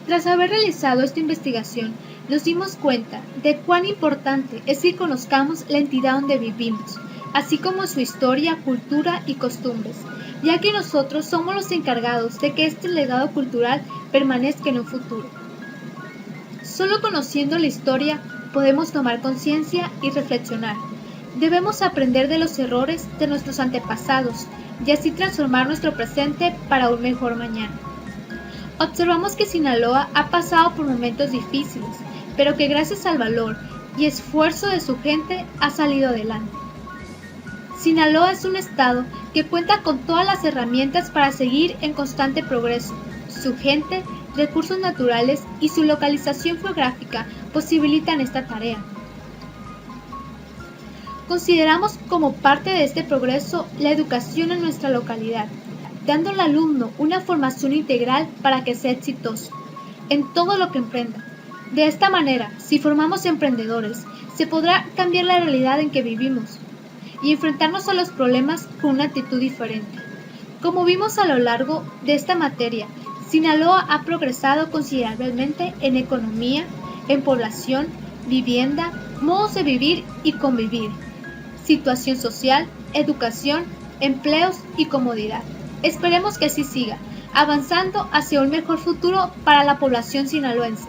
Tras haber realizado esta investigación, nos dimos cuenta de cuán importante es que conozcamos la entidad donde vivimos, así como su historia, cultura y costumbres, ya que nosotros somos los encargados de que este legado cultural permanezca en un futuro. Solo conociendo la historia podemos tomar conciencia y reflexionar. Debemos aprender de los errores de nuestros antepasados y así transformar nuestro presente para un mejor mañana. Observamos que Sinaloa ha pasado por momentos difíciles, pero que gracias al valor y esfuerzo de su gente ha salido adelante. Sinaloa es un estado que cuenta con todas las herramientas para seguir en constante progreso. Su gente, recursos naturales y su localización geográfica posibilitan esta tarea. Consideramos como parte de este progreso la educación en nuestra localidad, dando al alumno una formación integral para que sea exitoso en todo lo que emprenda. De esta manera, si formamos emprendedores, se podrá cambiar la realidad en que vivimos y enfrentarnos a los problemas con una actitud diferente. Como vimos a lo largo de esta materia, Sinaloa ha progresado considerablemente en economía, en población, vivienda, modos de vivir y convivir, situación social, educación, empleos y comodidad. Esperemos que así siga, avanzando hacia un mejor futuro para la población sinaloense.